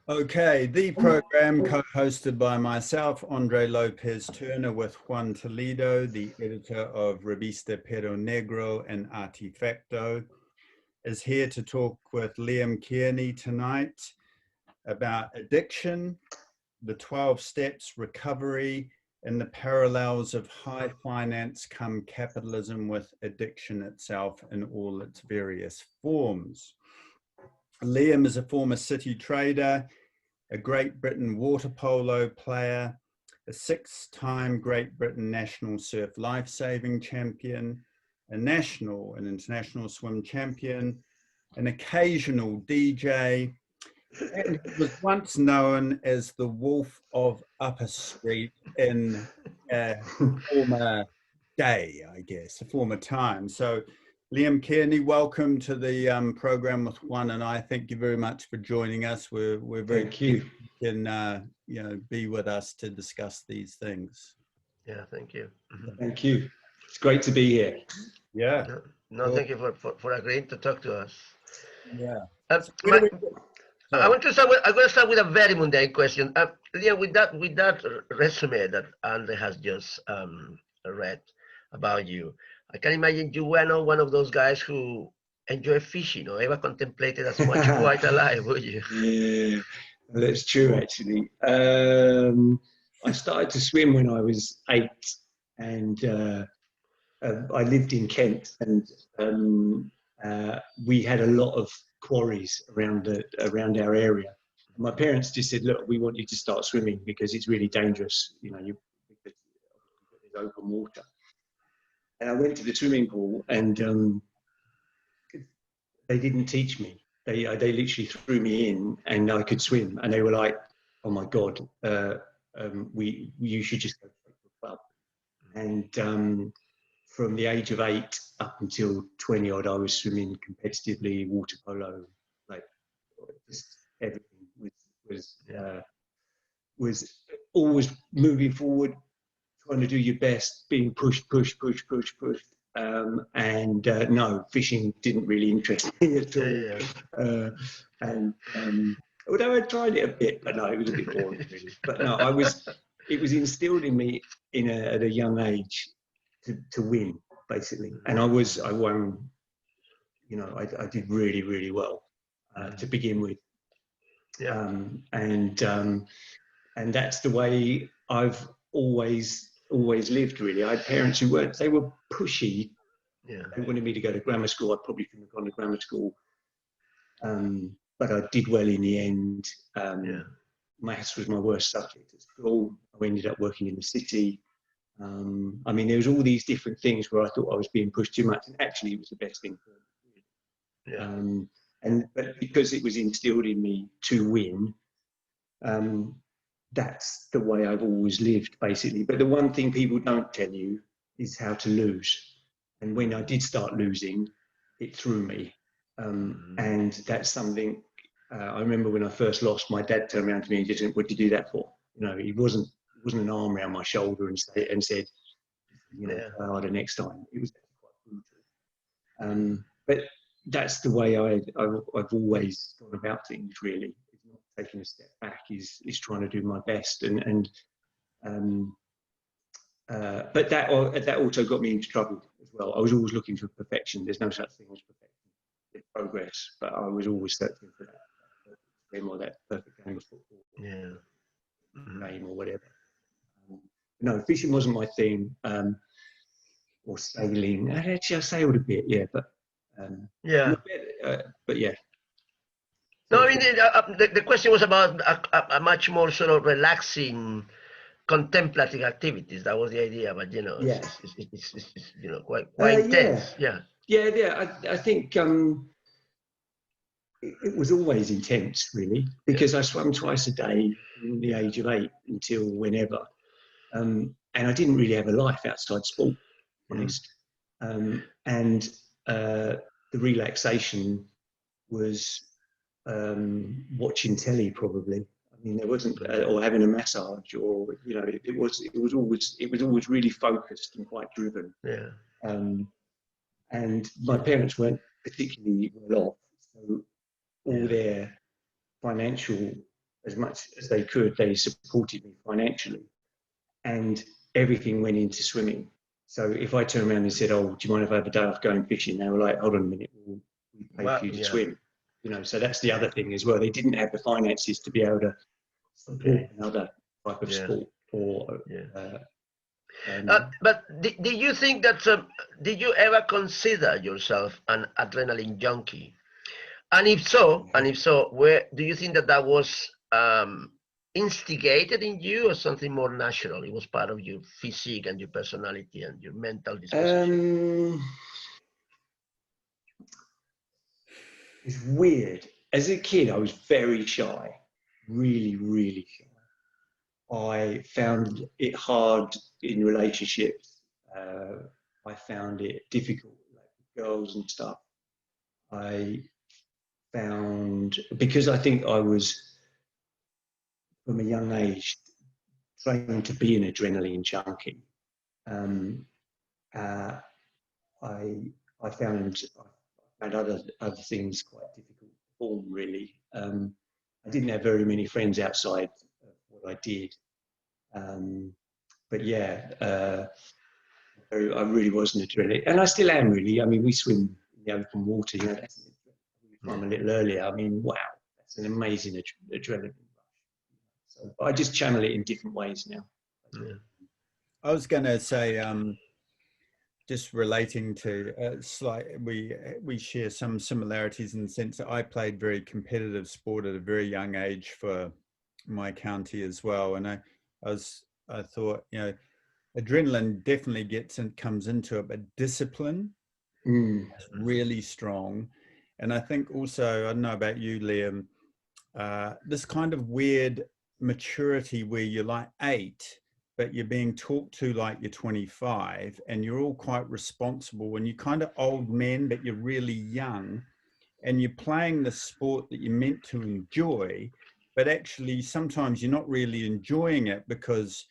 Okay, the program co-hosted by myself, Andre Lopez Turner, with Juan Toledo, the editor of Revista Pero Negro and Artefacto, is here to talk with Liam Kearney tonight about addiction, the 12 steps, recovery, and the parallels of high finance come capitalism with addiction itself in all its various forms. Liam is a former city trader, a Great Britain waterpolo player, a 6-time Great Britain national surf lifesaving champion, a national and international swim champion, an occasional DJ, and he was once known as the Wolf of Upper Street in a former day, I guess, a former time. So Liam Kearney, welcome to the program with Juan and I. Thank you very much for joining us. We're very Thank you. Can be with us to discuss these things. Yeah, thank you. Thank you. It's great to be here. Yeah. No, thank you for agreeing to talk to us. Yeah. I'm going to start with a very mundane question. Liam, with that resume that Andre has just read about you, I can imagine you were not one of those guys who enjoy fishing or ever contemplated as much white alive, would you? Yeah, that's true actually. I started to swim when I was 8, and I lived in Kent, and we had a lot of quarries around our area. My parents just said, "Look, we want you to start swimming because it's really dangerous. because there's open water." And I went to the swimming pool, and they didn't teach me. They literally threw me in, and I could swim. And they were like, "Oh my God, you should just go to the club." And from the age of 8 up until 20 odd, I was swimming competitively, water polo, like just everything was always moving forward, trying to do your best, being pushed. No, fishing didn't really interest me at all. Although I tried it a bit, but no, it was a bit boring really. But no, it was instilled in me at a young age to win, basically. And I won, I did really, really well to begin with. Yeah. And that's the way I've always lived, really. I had parents who they were pushy. Yeah. They wanted me to go to grammar school. I probably couldn't have gone to grammar school. But I did well in the end. Maths was my worst subject at school. I ended up working in the city. There was all these different things where I thought I was being pushed too much, and actually it was the best thing for me. Yeah. But because it was instilled in me to win, that's the way I've always lived, basically. But the one thing people don't tell you is how to lose. And when I did start losing, it threw me. And that's something, I remember when I first lost, my dad turned around to me and just said, "What did you do that for?" It wasn't an arm around my shoulder and said, try harder next time. It was quite brutal. But that's the way I've always gone about things, really. It's not taking a step back, is trying to do my best. But that also got me into trouble as well. I was always looking for perfection. There's no such thing as perfection. It's progress, but I was always searching for that perfect game of football, game or whatever. No, fishing wasn't my thing, or sailing. Actually, I sailed a bit, but yeah. No, I mean the question was about a much more sort of relaxing, contemplative activities. That was the idea, but it's quite intense. I think it was always intense, really, because I swam twice a day from the age of 8 until whenever. And I didn't really have a life outside sport, honest. And the relaxation was watching telly, probably. There wasn't, or having a massage, or it was always really focused and quite driven. And my parents weren't particularly well off, so all their financial as much as they could, they supported me financially, and everything went into swimming. So if I turned around and said, "Oh, do you mind if I have a day off going fishing?" They were like, "Hold on a minute, we pay for you to swim." You know, so that's the other thing as well. They didn't have the finances to be able to support another type of sport. Or, but did you think that? Did you ever consider yourself an adrenaline junkie? And if so, where do you think that was instigated in you, or something more natural? It was part of your physique and your personality and your mental disposition. It's weird. As a kid, I was very shy, really, really shy. I found it hard in relationships. I found it difficult, like with girls and stuff. I found, because I think I was, from a young age, trained to be an adrenaline junkie. I found other things quite difficult to perform, really. I didn't have very many friends outside of what I did. But yeah, I really was an adrenaline, and I still am, really. I mean, we swim in the open water, you know, that's from a little earlier. I mean, wow, that's an amazing adrenaline rush. So I just channel it in different ways now. I was going to say, just relating to we share some similarities in the sense that I played very competitive sport at a very young age for my county as well, and I thought, you know, adrenaline definitely comes into it, but discipline is really strong. And I think also, I don't know about you, Liam, this kind of weird maturity where you're like 8, but you're being talked to like you're 25, and you're all quite responsible, and you're kind of old men, but you're really young, and you're playing the sport that you're meant to enjoy, but actually sometimes you're not really enjoying it because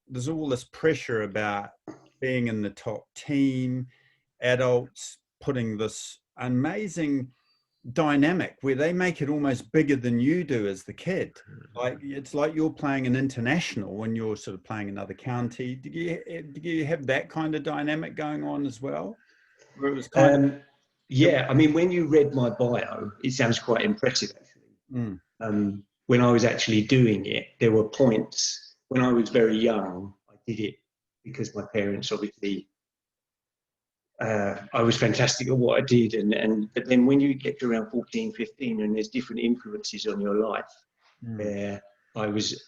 there's all this pressure about being in the top team, adults putting this amazing dynamic where they make it almost bigger than you do as the kid. Like, it's like you're playing an international when you're sort of playing another county. Did you have that kind of dynamic going on as well? Where it was kind of... Yeah, I mean, when you read my bio, it sounds quite impressive, actually. When I was actually doing it, there were points when I was very young. I did it because my parents, obviously, I was fantastic at what I did, but then when you get to around 14, 15, and there's different influences on your life, where I was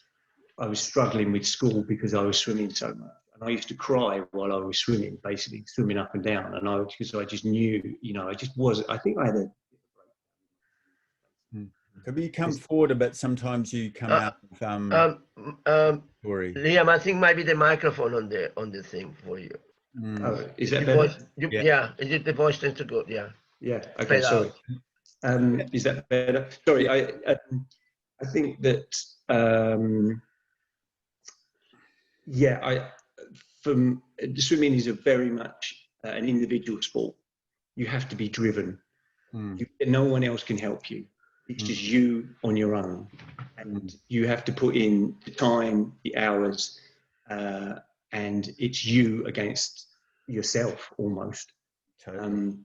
struggling with school because I was swimming so much, and I used to cry while I was swimming, basically swimming up and down, and because I just knew, you know, I just wasn't. I think I had a... Could you come forward a bit? Sometimes you come out of story. Liam, I think maybe the microphone on the thing for you. Oh, is that better? Yeah, the voice tends to go. Yeah. Yeah. Okay. Sorry. Is that better? Sorry. I think that swimming is a very much an individual sport. You have to be driven. No one else can help you. It's just you on your own, and you have to put in the time, the hours, and it's you against yourself almost. Totally.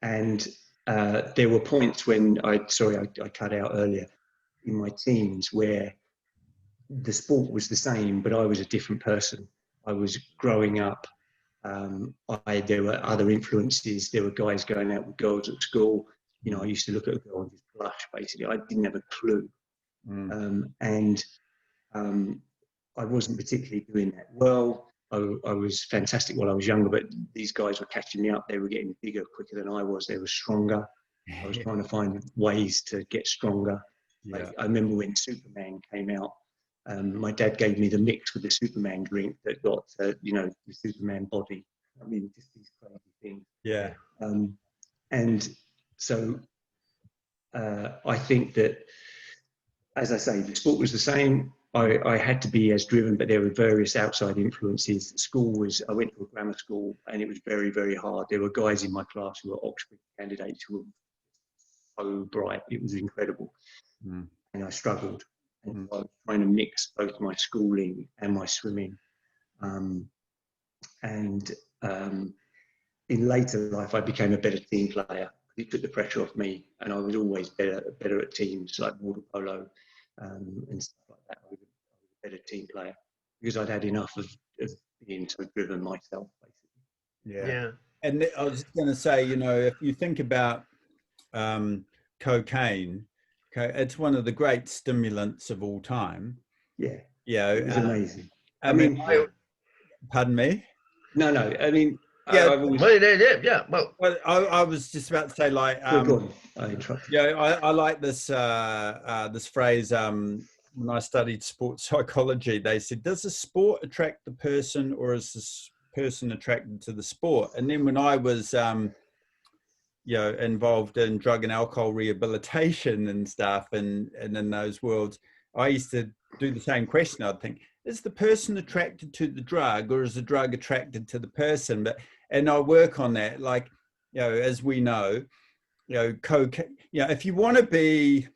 And there were points when I cut out earlier, in my teens, where the sport was the same, but I was a different person. I was growing up. There were other influences. There were guys going out with girls at school. You know, I used to look at a girl and just blush, basically. I didn't have a clue. I wasn't particularly doing that well. I was fantastic while I was younger, but these guys were catching me up. They were getting bigger quicker than I was. They were stronger. I was trying to find ways to get stronger. Yeah. I remember when Superman came out, my dad gave me the mix with the Superman drink that got, you know, the Superman body. I mean, just these crazy things. Yeah. And so I think that, as I say, the sport was the same. I had to be as driven, but there were various outside influences. I went to a grammar school, and it was very, very hard. There were guys in my class who were Oxford candidates who were so bright. It was incredible. And I struggled. Mm. I was trying to mix both my schooling and my swimming. In later life, I became a better team player. It took the pressure off me, and I was always better at teams like waterpolo and stuff like that. I was a better team player because I'd had enough of being so driven myself, basically. Yeah. And I was just going to say, you know, if you think about cocaine, okay, it's one of the great stimulants of all time. Yeah. Yeah. It was amazing. I mean, pardon me? No, I mean, yeah, I've always... Well, I was just about to say, like, go on. I interrupted. yeah, I like this this phrase. When I studied sports psychology, they said, "Does the sport attract the person, or is this person attracted to the sport?" And then when I was, you know, involved in drug and alcohol rehabilitation and stuff, and in those worlds, I used to do the same question. I'd think, is the person attracted to the drug, or is the drug attracted to the person? And I work on that, like, you know, as we know, you know, cocaine. You know, if you want to be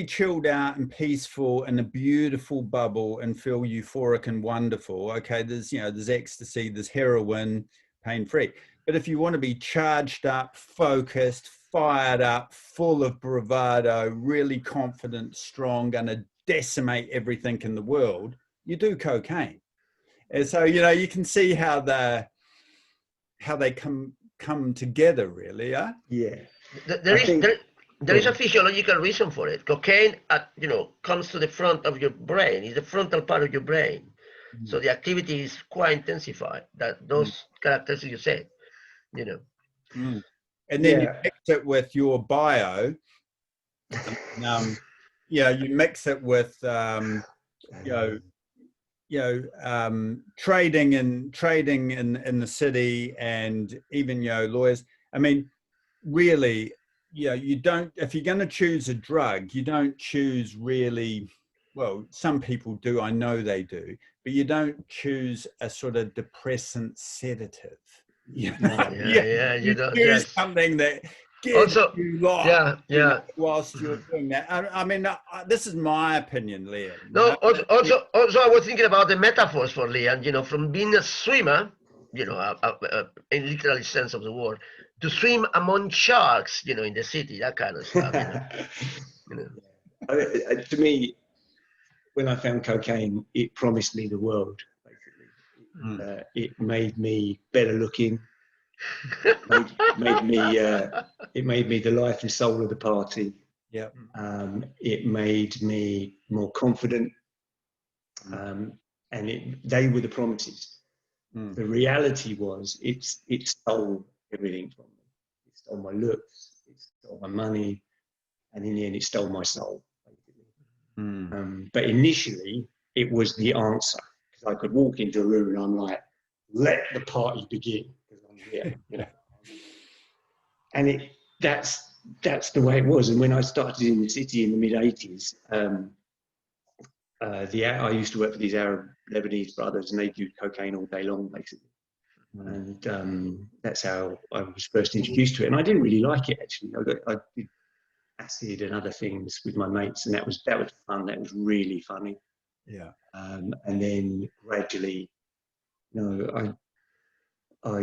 chilled out and peaceful in a beautiful bubble and feel euphoric and wonderful, okay, there's ecstasy, there's heroin, pain-free. But if you want to be charged up, focused, fired up, full of bravado, really confident, strong, gonna decimate everything in the world, you do cocaine. And so, you know, you can see how they come together, really. Yeah. There is a physiological reason for it. Cocaine, you know, comes to the front of your brain. It's the frontal part of your brain. So the activity is quite intensified. Those characters you said, you know. And then you mix it with your bio. Yeah, you mix it with trading in the city, and even, you know, lawyers. I mean, really, you don't, if you're going to choose a drug, you don't choose really, well, some people do, I know they do, but you don't choose a sort of depressant sedative. You don't choose something that gives you life, whilst you're doing that. I mean, this is my opinion, Liam. No, also, I was thinking about the metaphors for Liam, you know, from being a swimmer, you know, in literal sense of the word, to swim among sharks, you know, in the city, that kind of stuff. You know. To me, when I found cocaine, it promised me the world. Basically, it made me better looking. It made me the life and soul of the party. Yeah. It made me more confident, and they were the promises. The reality was it stole everything from me. It stole my looks, it stole my money, and in the end, it stole my soul. But initially, it was the answer, because I could walk into a room and I'm like, "Let the party begin," because I'm here, you know. And that's the way it was. And when I started in the city in the mid-80s, I used to work for these Arab Lebanese brothers, and they do cocaine all day long, basically. And that's how I was first introduced to it. And I didn't really like it, actually. I did acid and other things with my mates, and that was fun. That was really funny. Yeah. And then gradually, you know, I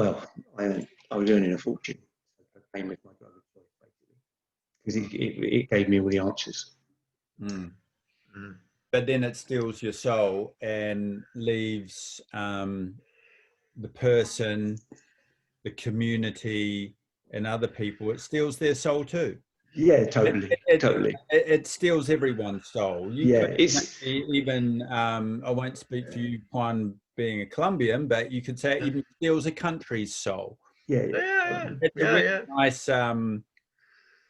was earning a fortune. So I came with my drug of choice, basically, because it gave me all the answers. But then it steals your soul and leaves the person, the community, and other people. It steals their soul too. Yeah, totally. It steals everyone's soul. It's even I won't speak for you, Juan, being a Colombian, but you could say it even steals a country's soul. It's a really nice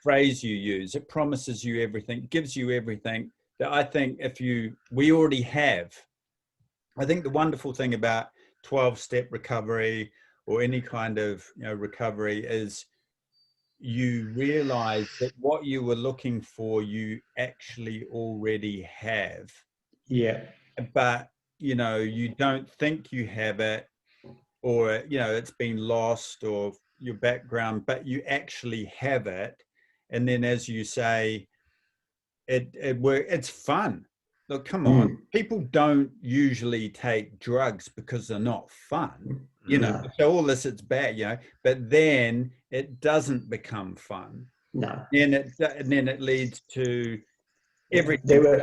phrase you use. It promises you everything, gives you everything that I think we already have. I think the wonderful thing about 12-step recovery or any kind of, you know, recovery is you realize that what you were looking for, you actually already have. Yeah. But, you know, you don't think you have it, or, you know, it's been lost, or your background, but you actually have it. And then, as you say, it's fun. Look, come on. People don't usually take drugs because they're not fun. You know, so all this, it's bad, you know, but then it doesn't become fun. No. And then it leads to everything.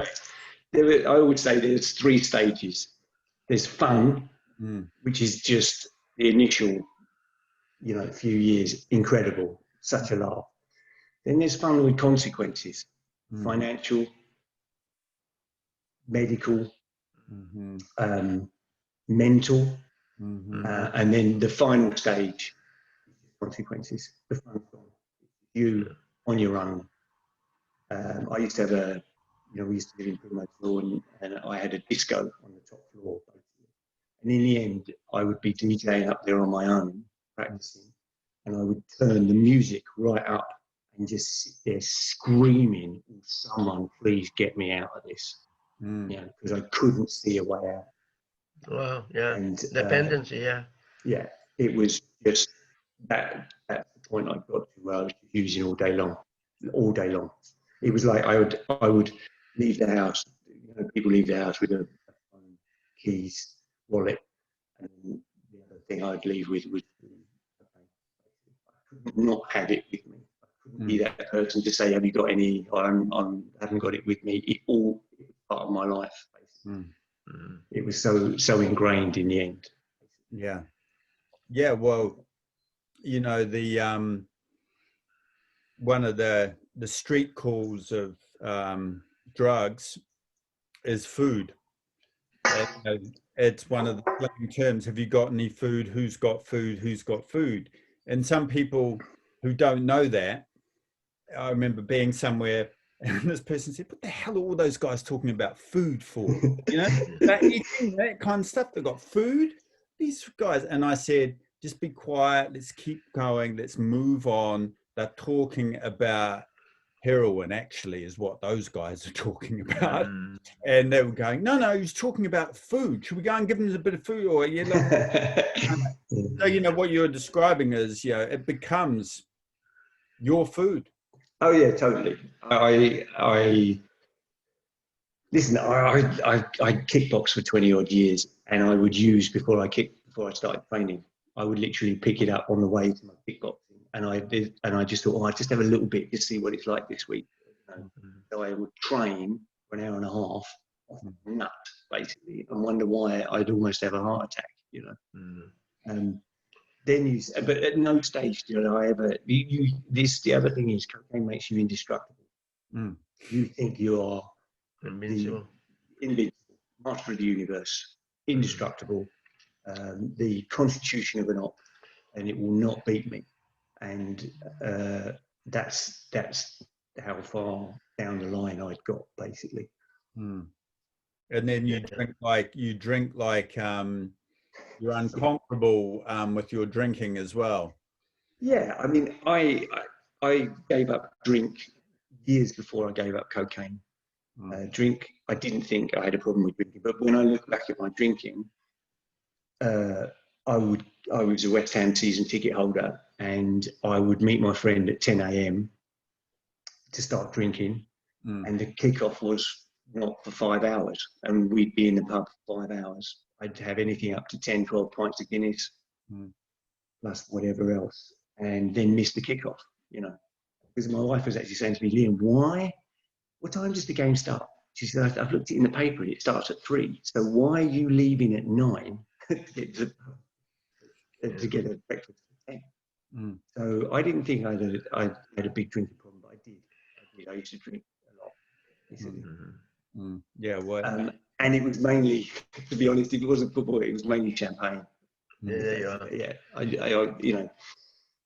I would say there's 3 stages. There's fun, which is just the initial, you know, few years, incredible, such a laugh. Then there's fun with consequences, financial, medical, mental, and then the final stage, consequences, the fun song, you on your own. I used to have we used to live in Primrose Law, and I had a disco on the top floor, basically. And in the end, I would be DJing up there on my own, practicing, and I would turn the music right up and just sit there screaming, "Someone please get me out of this," you know, because I couldn't see a way out. Wow, yeah. And dependency, yeah, it was just that's the point I got to where I was using all day long. It was like I would leave the house. You know, people leave the house with a phone, keys, wallet, and the other thing I'd leave with was I could not have it with me. I couldn't be that person to say, "Have you got any?" I haven't got it with me. It was part of my life. Basically. It was so ingrained in the end. Yeah. Well, you know, the one of the street calls of drugs is food. It's one of the slang terms. Have you got any food? Who's got food? Who's got food? And some people who don't know that, I remember being somewhere and this person said, "What the hell are all those guys talking about food for? You know, they're eating that kind of stuff. They've got food, these guys." And I said, "Just be quiet. Let's keep going. Let's move on. They're talking about heroin, actually, is what those guys are talking about." And they were going, no, he's talking about food. Should we go and give them a bit of food? Or, so, you know, what you're describing is, it becomes your food. Oh yeah, totally. Listen. I kickboxed for 20 odd years, and I would use before I started training. I would literally pick it up on the way to my kickboxing, and I just thought, I just have a little bit, just see what it's like this week. You know? So I would train for an hour and a half off a nut, basically, and wonder why I'd almost have a heart attack. You know. But at no stage did I ever. The other thing is, cocaine makes you indestructible. You think you are invincible, master of the universe, indestructible, the constitution of an op, and it will not beat me. And that's how far down the line I'd got, basically. And then you drink like you're unconquerable with your drinking as well. Yeah, I mean, I gave up drink years before I gave up cocaine. Drink, I didn't think I had a problem with drinking, but when I look back at my drinking, I was a West Ham season ticket holder, and I would meet my friend at 10 a.m. to start drinking, and the kickoff was not for 5 hours, and we'd be in the pub for 5 hours. I'd have anything up to 10, 12 pints of Guinness, plus whatever else, and then miss the kickoff, you know. Because my wife was actually saying to me, "Liam, what time does the game start?" She said, "I've looked it in the paper and it starts at 3. So why are you leaving at 9 to get a breakfast at 10? So I didn't think I had a big drinking problem, but I did. I used to drink a lot. Yeah, well, and it was mainly, to be honest, if it wasn't football, it was mainly champagne. Yeah, I you know.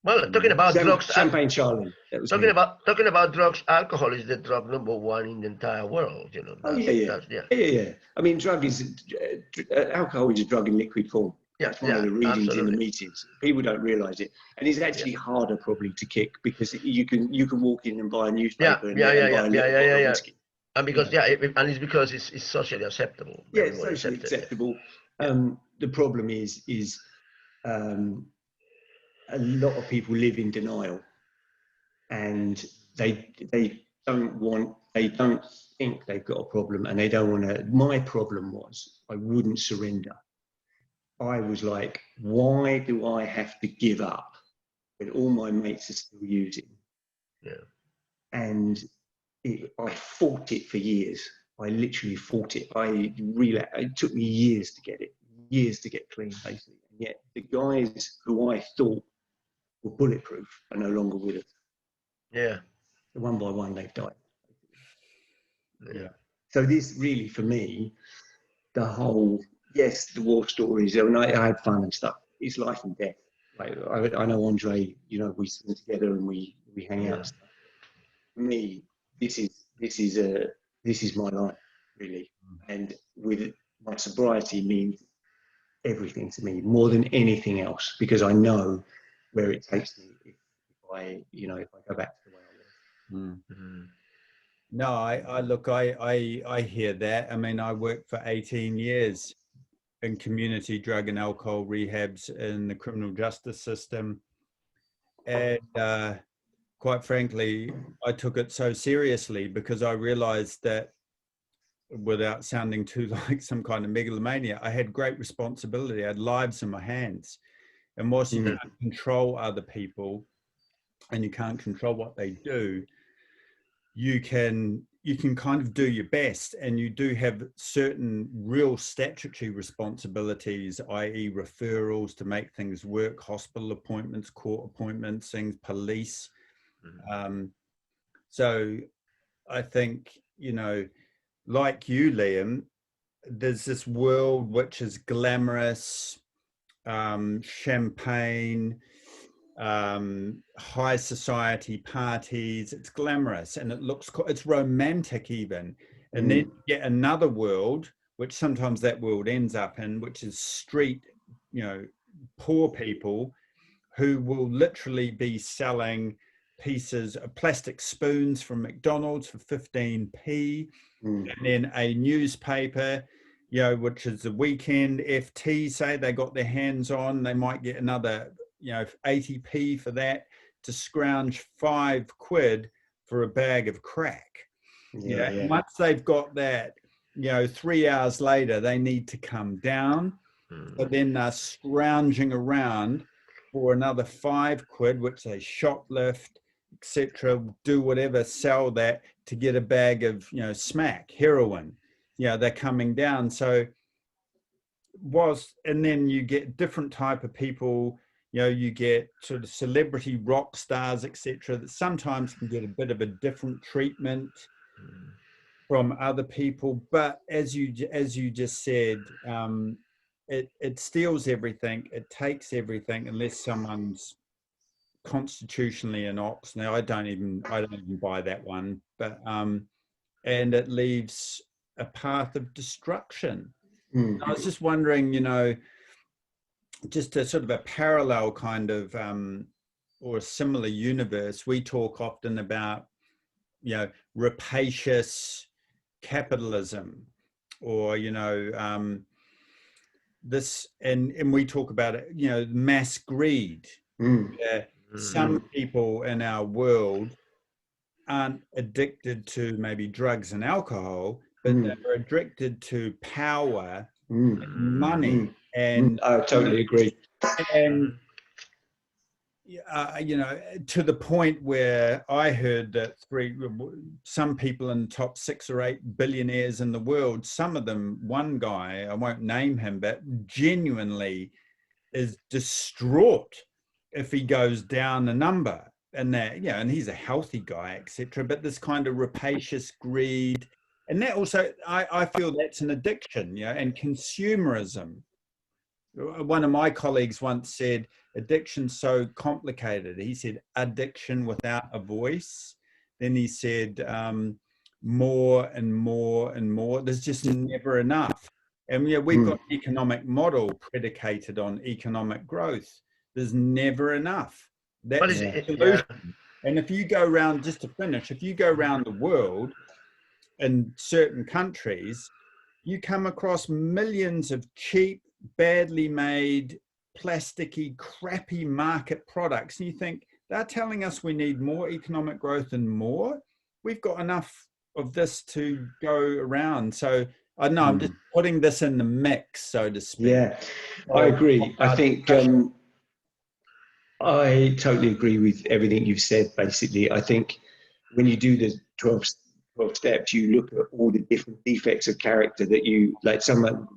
Well, talking about drugs, champagne Charlie. Talking about drugs, alcohol is the drug number 1 in the entire world. You know. Yeah. I mean, alcohol is a drug in liquid form. That's one of the readings in the meetings. People don't realise it, and it's actually harder probably to kick because you can walk in and buy a newspaper and buy a little bottle of whiskey. And because and it's because it's socially acceptable. Yeah, it's socially acceptable. The problem is a lot of people live in denial, and they they don't think they've got a problem, and they don't want to. My problem was I wouldn't surrender. I was like, why do I have to give up when all my mates are still using? Yeah. And I fought it for years. I literally fought it. It took me years to get clean, basically. And yet the guys who I thought were bulletproof are no longer with us. Yeah. So one by one, they've died. Yeah. So this really, for me, the whole, yes, the war stories, and I had fun and stuff. It's life and death. Like I know Andre, you know, we swim together and we hang out and stuff. For me, this is my life, really. And with my sobriety means everything to me, more than anything else, because I know where it takes me if I go back to the way I was. Mm-hmm. No, I hear that. I mean, I worked for 18 years in community drug and alcohol rehabs in the criminal justice system. And quite frankly, I took it so seriously because I realized that, without sounding too like some kind of megalomania, I had great responsibility. I had lives in my hands. And whilst you can't control other people and you can't control what they do, you can kind of do your best, and you do have certain real statutory responsibilities, i.e. referrals to make things work, hospital appointments, court appointments, things, police. So I think, you know, like you, Liam, there's this world which is glamorous, champagne, high society parties. It's glamorous and it's romantic even. And then you get another world, which sometimes that world ends up in, which is street, you know, poor people who will literally be selling pieces of plastic spoons from McDonald's for 15p, and then a newspaper, you know, which is the Weekend FT, say they got their hands on, they might get another, you know, 80p for that, to scrounge £5 for a bag of crack. Once they've got that, you know, 3 hours later they need to come down, but then they're scrounging around for another £5, which they shoplift, etc., do whatever, sell that to get a bag of, you know, smack, heroin. You know, they're coming down. So and then you get different type of people, you know, you get sort of celebrity rock stars, etc., that sometimes can get a bit of a different treatment from other people. But as you just said, it steals everything, it takes everything, unless someone's constitutionally an ox. Now I don't even buy that one, but and it leaves a path of destruction. I was just wondering, you know, just a sort of a parallel kind of or a similar universe. We talk often about, you know, rapacious capitalism, or, you know, this, and we talk about it, you know, mass greed. Some people in our world aren't addicted to maybe drugs and alcohol, but they're addicted to power and money. And I totally agree. And you know, to the point where I heard that some people in the top 6 or 8 billionaires in the world, some of them, one guy, I won't name him, but genuinely is distraught if he goes down a number. And that, yeah, and he's a healthy guy, etc. But this kind of rapacious greed, and that also, I feel that's an addiction, you know, and consumerism. One of my colleagues once said, addiction's so complicated. He said, addiction without a voice. Then he said, more and more and more. There's just never enough. And yeah, we've got an economic model predicated on economic growth. There's never enough. That's the solution. And if you go around, just to finish, if you go around the world in certain countries, you come across millions of cheap, badly made, plasticky, crappy market products. And you think, they're telling us we need more economic growth and more. we've got enough of this to go around. So I don't know, I'm just putting this in the mix, so to speak. Yeah, I agree. I think I totally agree with everything you've said, basically. I think when you do the 12 steps, you look at all the different defects of character that you, like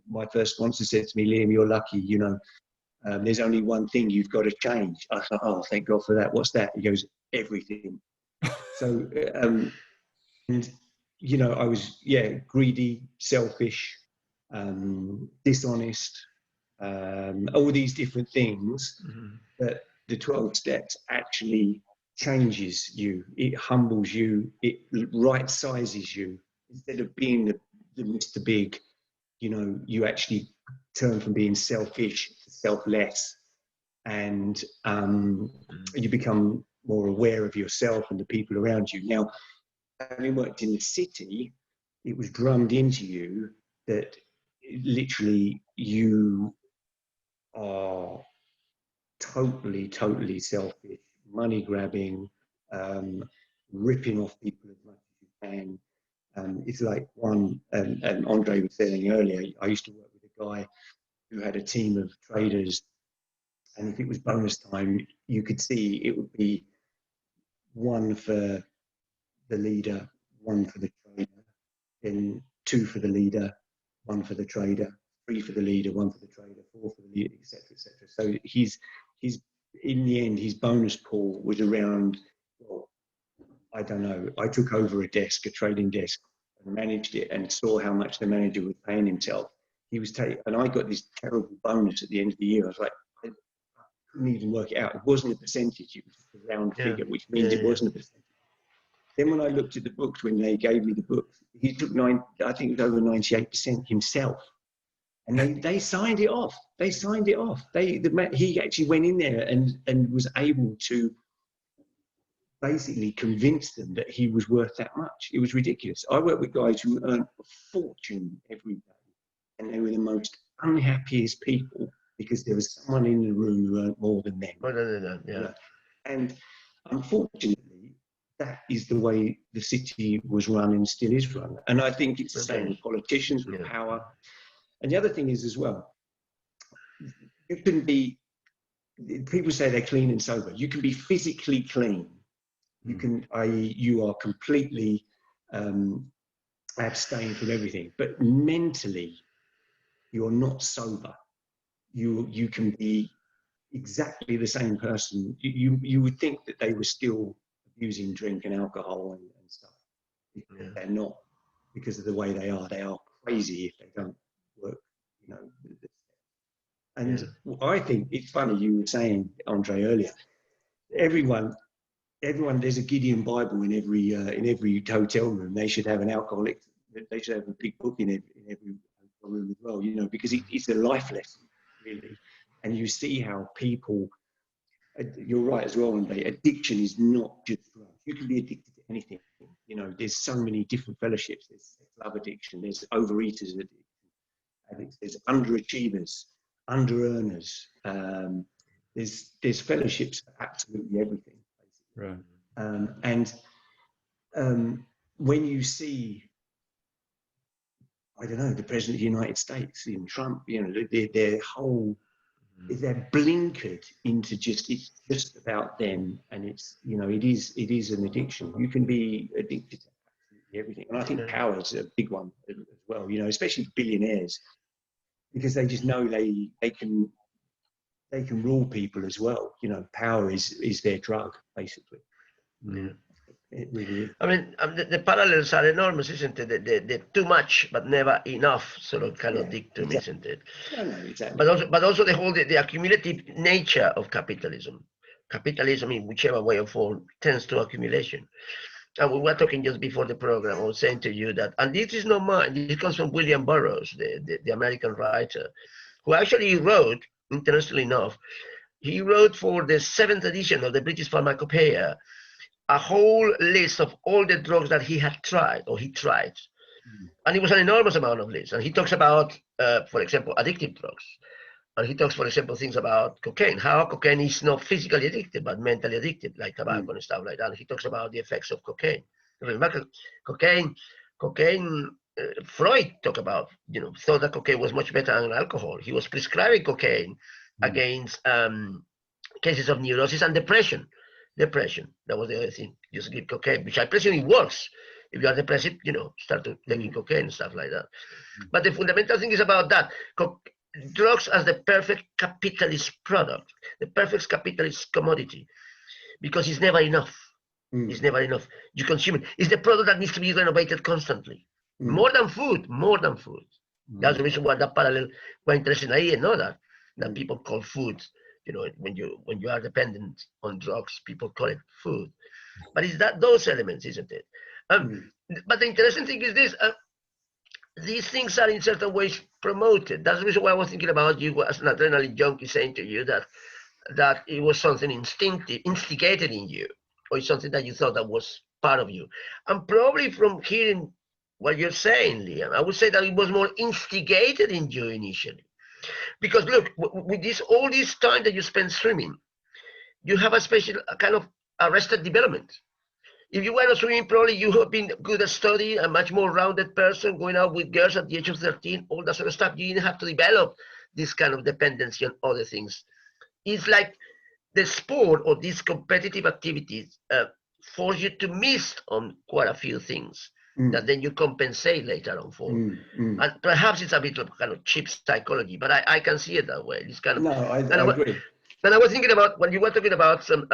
my first sponsor said to me, Liam, you're lucky, you know, there's only one thing you've got to change. I thought, oh, thank God for that. What's that? He goes, everything. So, and, you know, I was, greedy, selfish, dishonest, all these different things that the 12 steps actually changes you. It humbles you. It right sizes you. Instead of being the Mr. Big, you know, you actually turn from being selfish to selfless, and you become more aware of yourself and the people around you. Now, having worked in the city, it was drummed into you that literally you are totally selfish, money grabbing, ripping off people as much as you can. It's like and Andre was saying earlier, I used to work with a guy who had a team of traders, and if it was bonus time, you could see it would be one for the leader, one for the trader, then two for the leader, one for the trader, three for the leader, one for the trader, four for the leader, etc., etc. So he's in the end, his bonus pool was around, well, I don't know, I took over a trading desk, and managed it, and saw how much the manager was paying himself. He was and I got this terrible bonus at the end of the year. I was like, I couldn't even work it out. It wasn't a percentage, it was just a round figure, which means it wasn't a percentage. Then when I looked at the books, when they gave me the books, he took I think it was over 98% himself. And they signed it off. They signed it off. He actually went in there and was able to basically convince them that he was worth that much. It was ridiculous. I work with guys who earn a fortune every day, and they were the most unhappiest people because there was someone in the room who earned more than them. Yeah. And unfortunately, that is the way the city was run and still is run. And I think it's the same with politicians, with power. And the other thing is as well, you can be, people say they're clean and sober. You can be physically clean. You can, i.e., you are completely abstained from everything, but mentally, you're not sober. You can be exactly the same person. You would think that they were still abusing drink and alcohol and stuff. They're not, because of the way they are. They are crazy if they don't work, you know. And I think it's funny, you were saying, Andre, earlier, everyone, there's a Gideon Bible in every hotel room. They should have an alcoholic, they should have a big book in every hotel room as well, you know, because it's a life lesson, really. And you see how people, you're right as well, Andre, addiction is not just drugs. You can be addicted to anything. You know, there's so many different fellowships. There's love addiction, there's overeaters addicts, there's underachievers, under-earners. There's fellowships for absolutely everything, basically. Right. When you see, I don't know, the President of the United States, in Trump, you know, their whole, they're blinkered into it's just about them, and it's, you know, it is an addiction. You can be addicted to absolutely everything, and I think power is a big one as well. You know, especially billionaires, because they just know they can rule people as well. You know, power is their drug, basically. It really is. I mean, the parallels are enormous, isn't it? The too much but never enough sort of kind of dictum, isn't it? No, exactly. But also the whole the accumulative nature of capitalism. Capitalism, in whichever way or form, tends to accumulation. And we were talking just before the program. I was saying to you that, and this is not mine. This comes from William Burroughs, the American writer, who actually wrote, interestingly enough, he wrote for the 7th edition of the British Pharmacopoeia a whole list of all the drugs that he had tried, or he tried. And it was an enormous amount of lists. And he talks about, for example, addictive drugs. And he talks, for example, things about cocaine, how cocaine is not physically addictive, but mentally addictive, like tobacco and stuff like that. And he talks about the effects of cocaine. remarkable. Cocaine. Freud talked about, thought that cocaine was much better than alcohol. He was prescribing cocaine against cases of neurosis and depression. That was the other thing. Just give cocaine, which I presume it works. If you are depressive, start to taking cocaine and stuff like that. But the fundamental thing is about that. Drugs as the perfect capitalist product, the perfect capitalist commodity, because it's never enough. It's never enough. You consume it. It's the product that needs to be renovated constantly. More than food. That's the reason why that parallel was interesting. I didn't know that people call food, when you are dependent on drugs, people call it food. But it's those elements, isn't it? But the interesting thing is this: these things are in certain ways promoted. That's the reason why I was thinking about you as an adrenaline junkie, saying to you that it was something instigated in you, or it's something that you thought that was part of you. And probably from hearing what you're saying, Liam, I would say that it was more instigated in you initially. Because look, with all this time that you spend swimming, you have a special kind of arrested development. If you were not swimming, probably you have been good at study, a much more rounded person, going out with girls at the age of 13, all that sort of stuff. You didn't have to develop this kind of dependency on other things. It's like the sport or these competitive activities force you to miss on quite a few things that then you compensate later on for. And perhaps it's a bit of kind of cheap psychology, but I can see it that way. It's kind of, I agree. And I was thinking about, when you were talking about some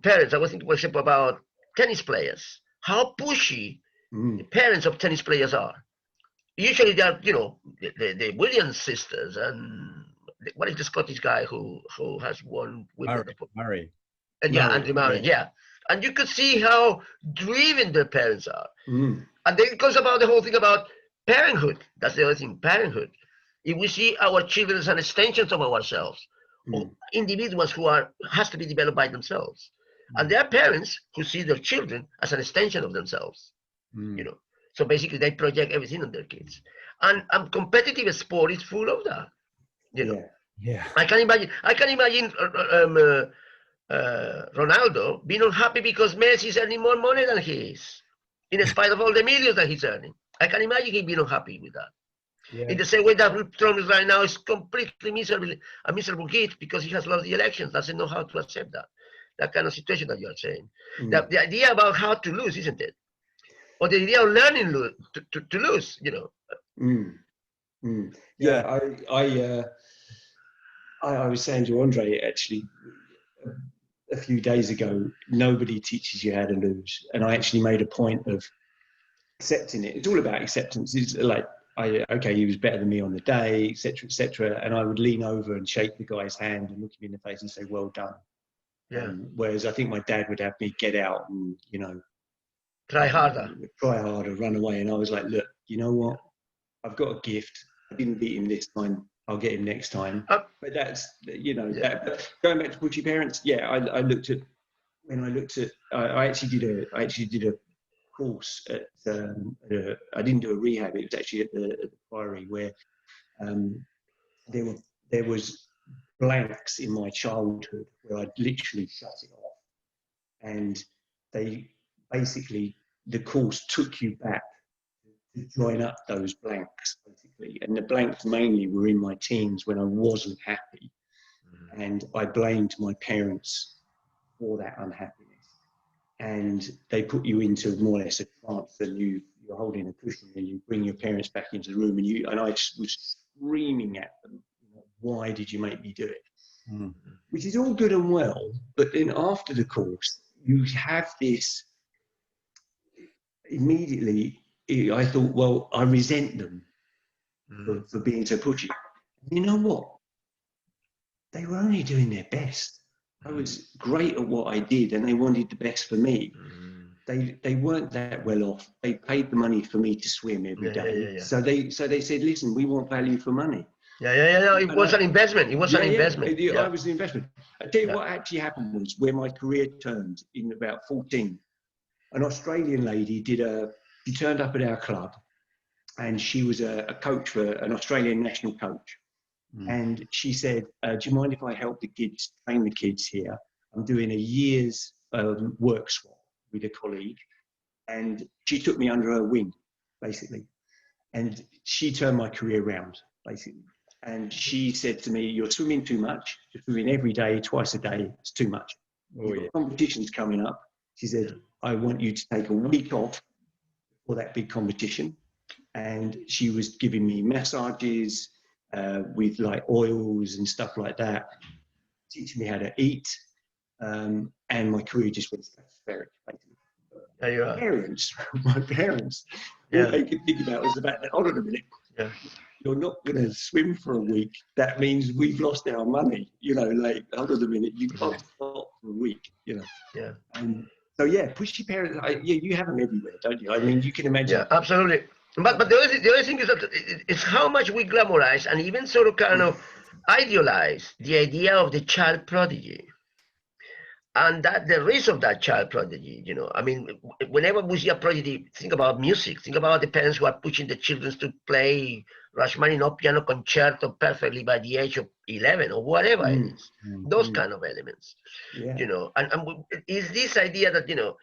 parents, I was thinking, for example, about tennis players, how pushy the parents of tennis players are. Usually they are, the Williams sisters, and what is the Scottish guy who has won with Murray. Andrew Murray, yeah. And you could see how driven their parents are. And then it goes about the whole thing about parenthood. That's the other thing, parenthood. If we see our children as an extension of ourselves, or individuals who has to be developed by themselves. And there are parents who see their children as an extension of themselves. So basically they project everything on their kids. And competitive sport is full of that. Yeah. I can imagine Ronaldo being unhappy because Messi is earning more money than he is, in spite of all the millions that he's earning. I can imagine him being unhappy with that. Yeah. In the same way that Trump is right now is completely a miserable git because he has lost the elections, doesn't know how to accept that kind of situation that you're saying. The idea about how to lose, isn't it? Or the idea of learning to lose, Yeah, I was saying to Andre, actually, a few days ago, nobody teaches you how to lose. And I actually made a point of accepting it. It's all about acceptance. It's like, okay, he was better than me on the day, etc. And I would lean over and shake the guy's hand and look him in the face and say, well done. Yeah. Whereas I think my dad would have me get out and, try harder, run away. And I was like, look, you know what? I've got a gift. I didn't beat him this time. I'll get him next time. But that's, that, going back to pushy parents. Yeah, I actually did a course at, I didn't do a rehab. It was actually at the Priory where there was blanks in my childhood where I'd literally shut it off. And they basically, the course took you back to join up those blanks, basically. And the blanks mainly were in my teens when I wasn't happy. And I blamed my parents for that unhappiness. And they put you into more or less a trance, and you're holding a cushion and you bring your parents back into the room, and I just was screaming at them, why did you make me do it? Which is all good and well, but then after the course, you have this, immediately, I thought, well, I resent them for being so pushy. You know what? They were only doing their best. I was great at what I did, and they wanted the best for me. They weren't that well off. They paid the money for me to swim every day. So they said, listen, we want value for money. It was an investment. It was an investment. I was an investment. I tell you what actually happened was, where my career turned in about 14, an Australian lady she turned up at our club, and she was a coach for an Australian national coach. And she said, do you mind if I help the kids, train the kids here? I'm doing a year's work swap with a colleague. And she took me under her wing, basically. And she turned my career around, basically. And she said to me, "You're swimming too much. You're swimming every day, twice a day. It's too much. You've got competitions coming up." She said, "I want you to take a week off for that big competition." And she was giving me massages with like oils and stuff like that, teaching me how to eat. And my career just went stratospheric, basically. There you are. My parents, all they could think about was about, hold on a minute. Yeah. You're not going to swim for a week. That means we've lost our money. You know, like, hold on a minute. You can't stop for a week, you know. Yeah. So, yeah, pushy parents, you have them everywhere, don't you? I mean, you can imagine. Yeah, absolutely. But the other thing is that it's how much we glamorize and even sort of kind of idealize the idea of the child prodigy. And that the race of that child prodigy, you know, I mean, whenever we see a prodigy, think about music, think about the parents who are pushing the children to play Rachmaninoff piano concerto perfectly by the age of 11 or whatever it is, those kind of elements, you know, and is this idea that, you know,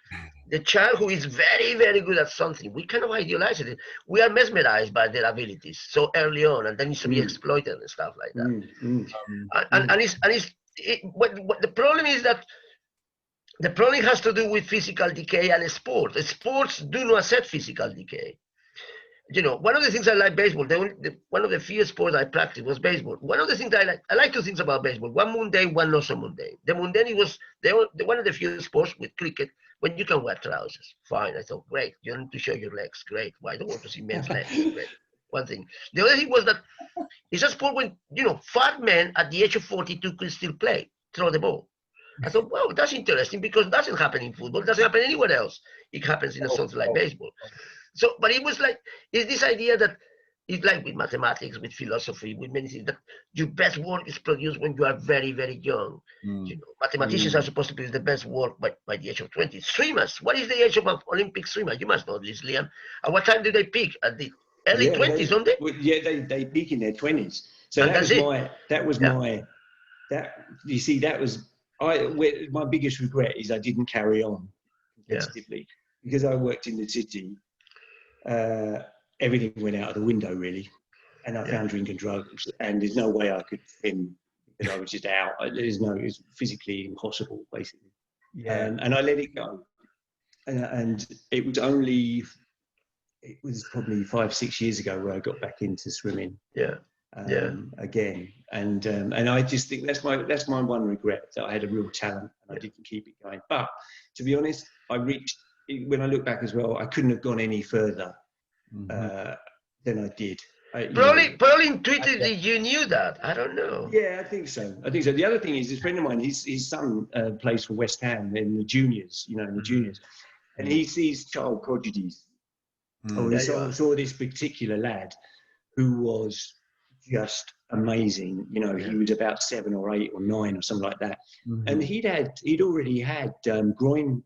the child who is very, very good at something, we kind of idealize it. We are mesmerized by their abilities so early on, and then needs to be exploited and stuff like that. What the problem is that the problem has to do with physical decay and sport. Sports do not accept physical decay. You know, one of the things I like baseball, one of the few sports I practiced was baseball. One of the things I like two things about baseball. One mundane, one not so mundane. The mundane was one of the few sports with cricket when you can wear trousers. Fine. I thought, great. You don't need to show your legs. Great. Well, I don't want to see men's legs. Great. One thing. The other thing was that it's a sport when, you know, fat men at the age of 42 could still play, throw the ball. I thought, wow, that's interesting because it doesn't happen in football. It doesn't happen anywhere else. It happens in something like baseball. So, but it was like, it's this idea that it's like with mathematics, with philosophy, with many things, that your best work is produced when you are very, very young. You know, mathematicians are supposed to produce the best work by the age of 20. Swimmers, what is the age of an Olympic swimmer? You must know this, Liam. At what time do they peak? At the early 20s, don't they? Yeah, they peak in their 20s. So that was my, you see, that was, my biggest regret is I didn't carry on competitively because I worked in the city. Everything went out of the window really, and I found drinking drugs, and there's no way I could swim because I was just out. It's physically impossible basically. And I let it go, and it was probably 5-6 years ago where I got back into swimming. Again, and I just think that's my one regret, that I had a real talent and I didn't keep it going. But to be honest, when I look back as well, I couldn't have gone any further than I did. Probably intuitively you knew that. I don't know. Yeah, I think so. The other thing is, a friend of mine, his son plays for West Ham in the juniors, and he sees child prodigies. He saw this particular lad who was just amazing. You know, he was about 7 or 8 or 9 or something like that. And he'd already had groin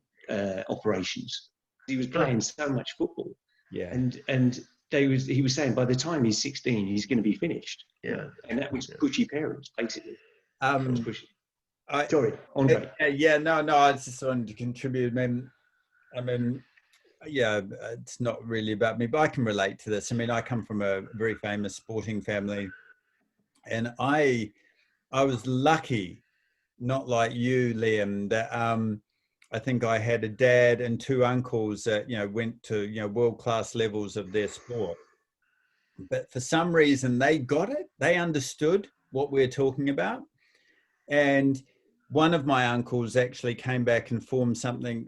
operations. He was playing so much football. And he was saying by the time he's 16, he's going to be finished. And that was pushy parents, basically. Sorry, Andre. No, I just wanted to contribute. I mean, it's not really about me, but I can relate to this. I mean, I come from a very famous sporting family, and I was lucky, not like you, Liam, that I think I had a dad and 2 uncles that, went to, world-class levels of their sport. But for some reason, they got it. They understood what we're talking about. And one of my uncles actually came back and formed something,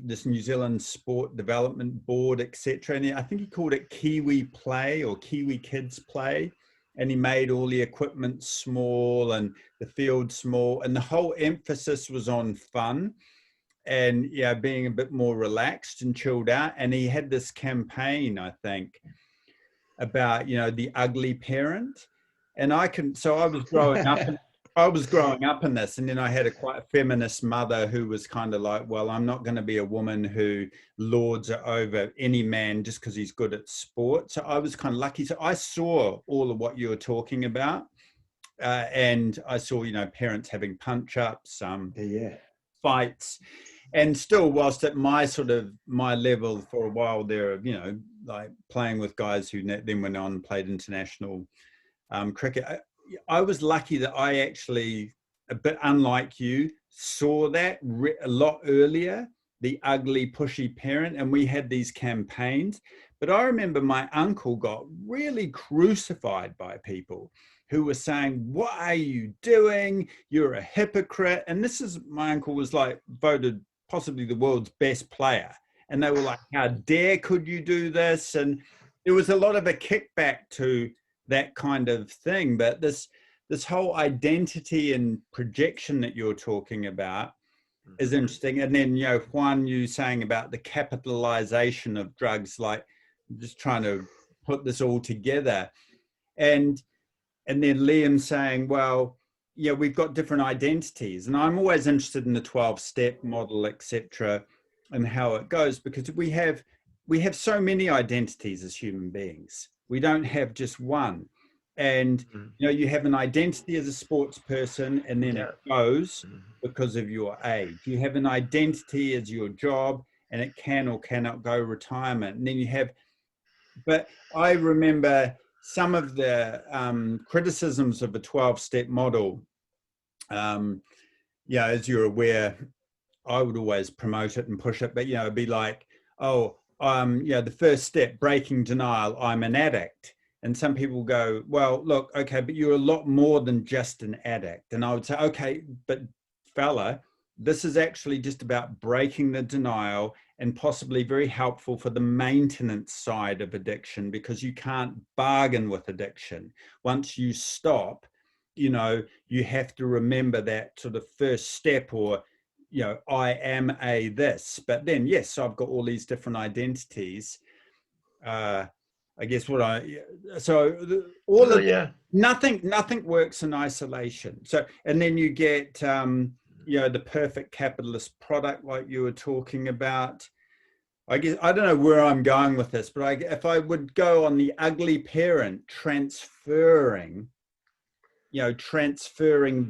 this New Zealand Sport Development Board, etc. And I think he called it Kiwi Play or Kiwi Kids Play. And he made all the equipment small and the field small. And the whole emphasis was on fun and being a bit more relaxed and chilled out. And he had this campaign, I think, about, the ugly parent. And I was growing up in this, and then I had a quite feminist mother who was kind of like, well, I'm not going to be a woman who lords it over any man just because he's good at sport. So I was kind of lucky. So I saw all of what you were talking about. And I saw, parents having punch-ups, fights. and still, whilst at my level for a while there, you know, like playing with guys who then went on and played international cricket, I was lucky that I actually, a bit unlike you, saw that a lot earlier, the ugly, pushy parent, and we had these campaigns. But I remember my uncle got really crucified by people who were saying, "What are you doing? You're a hypocrite." And this is, my uncle was like voted possibly the world's best player. And they were like, "How dare could you do this?" And there was a lot of a kickback to that kind of thing. But this whole identity and projection that you're talking about is interesting. And then, you know, Juan, you saying about the capitalization of drugs, like just trying to put this all together. And then Liam saying, well, yeah, we've got different identities. And I'm always interested in the 12-step model, etc., and how it goes, because we have so many identities as human beings. We don't have just one. And, you know, you have an identity as a sports person, and then it goes because of your age. You have an identity as your job, and it can or cannot go retirement. And then you have, but I remember some of the criticisms of a 12-step model. Yeah, as you're aware, I would always promote it and push it, but, you know, it'd be like, oh, yeah, the first step, breaking denial, I'm an addict. And some people go, well, look, okay, but you're a lot more than just an addict. And I would say, okay, but fella, this is actually just about breaking the denial, and possibly very helpful for the maintenance side of addiction, because you can't bargain with addiction. Once you stop, you know, you have to remember that sort of first step, or, you know, I am a this, but then, yes, I've got all these different identities. I guess all of nothing works in isolation. So, and then you get, you know, the perfect capitalist product, like you were talking about. I guess, I don't know where I'm going with this, but if I would go on the ugly parent, transferring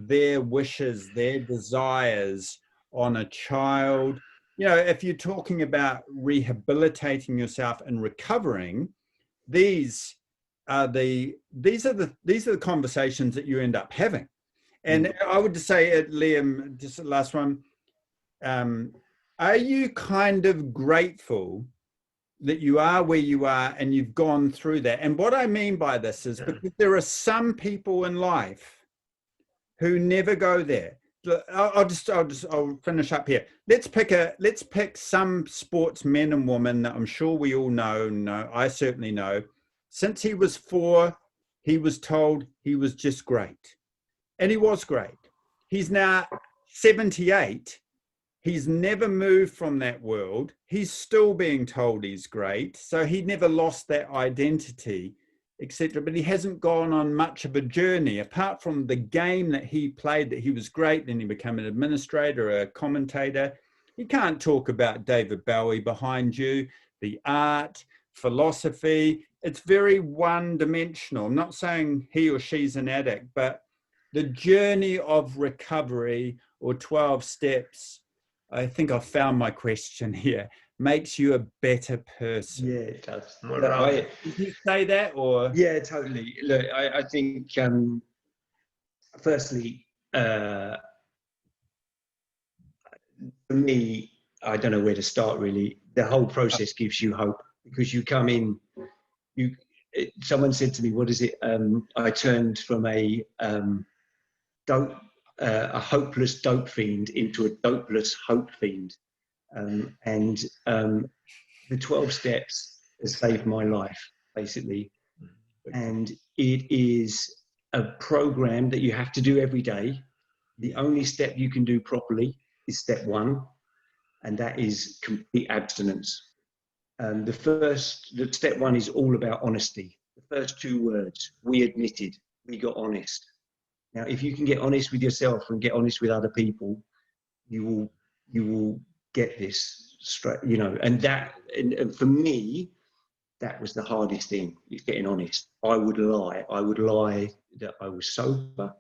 their wishes, their desires on a child. You know, if you're talking about rehabilitating yourself and recovering, these are the conversations that you end up having. And I would just say, Liam, just the last one, are you kind of grateful that you are where you are and you've gone through that? And what I mean by this is because there are some people in life who never go there. I'll finish up here. Let's pick some sportsmen and women that I'm sure we all know, I certainly know. Since he was 4, he was told he was just great. And he was great. He's now 78. He's never moved from that world. He's still being told he's great. So he never lost that identity, etc. But he hasn't gone on much of a journey, apart from the game that he played, that he was great. Then he became an administrator, a commentator. You can't talk about David Bowie behind you, the art, philosophy. It's very one-dimensional. I'm not saying he or she's an addict, but the journey of recovery, or 12 steps, I think I've found my question here, makes you a better person. Yeah, it does. Did you say that, or? Yeah, totally. Look, I think, firstly, for me, I don't know where to start, really. The whole process gives you hope, because you come in, someone said to me, what is it? I turned from a hopeless dope fiend into a dopeless hope fiend. And the 12 steps has saved my life, basically. And it is a program that you have to do every day. The only step you can do properly is step 1, and that is complete abstinence. The step 1 is all about honesty. The first 2 words, we admitted, we got honest. Now, if you can get honest with yourself and get honest with other people, you will get this straight, you know. And for me, that was the hardest thing, is getting honest. I would lie that I was sober,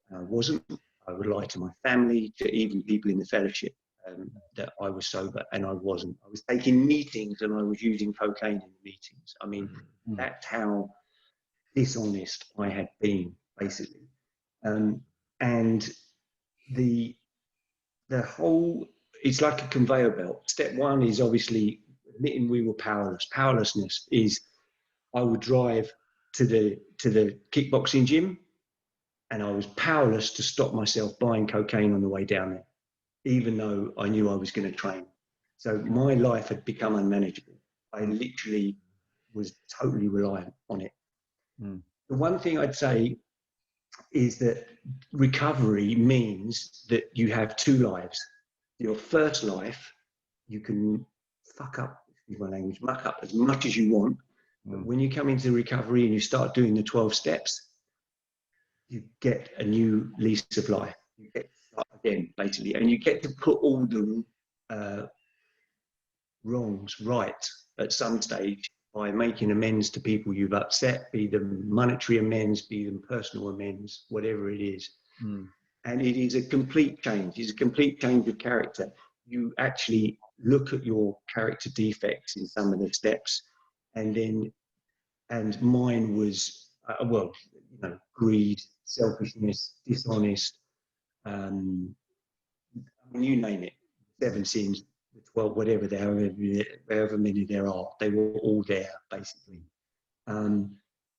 and I wasn't. I would lie to my family, to even people in the fellowship. that I was sober, and I wasn't. I was taking meetings and I was using cocaine in the meetings. I mean, that's how dishonest I had been, basically. And the whole, it's like a conveyor belt. Step one is obviously admitting we were powerless. Powerlessness is, I would drive to the kickboxing gym, and I was powerless to stop myself buying cocaine on the way down there, even though I knew I was going to train. So my life had become unmanageable. I literally was totally reliant on it. The one thing I'd say is that recovery means that you have two lives. Your first life, you can fuck up, excuse my language, muck up as much as you want. But when you come into recovery and you start doing the 12 steps, you get a new lease of life. You get to start again, basically, and you get to put all the wrongs right at some stage by making amends to people you've upset, be them monetary amends, be them personal amends, whatever it is. And it is a complete change. It's a complete change of character. You actually look at your character defects in some of the steps, and mine was, greed, selfishness, dishonest, I mean, you name it, 7 sins, 12, whatever, however many there are, they were all there, basically.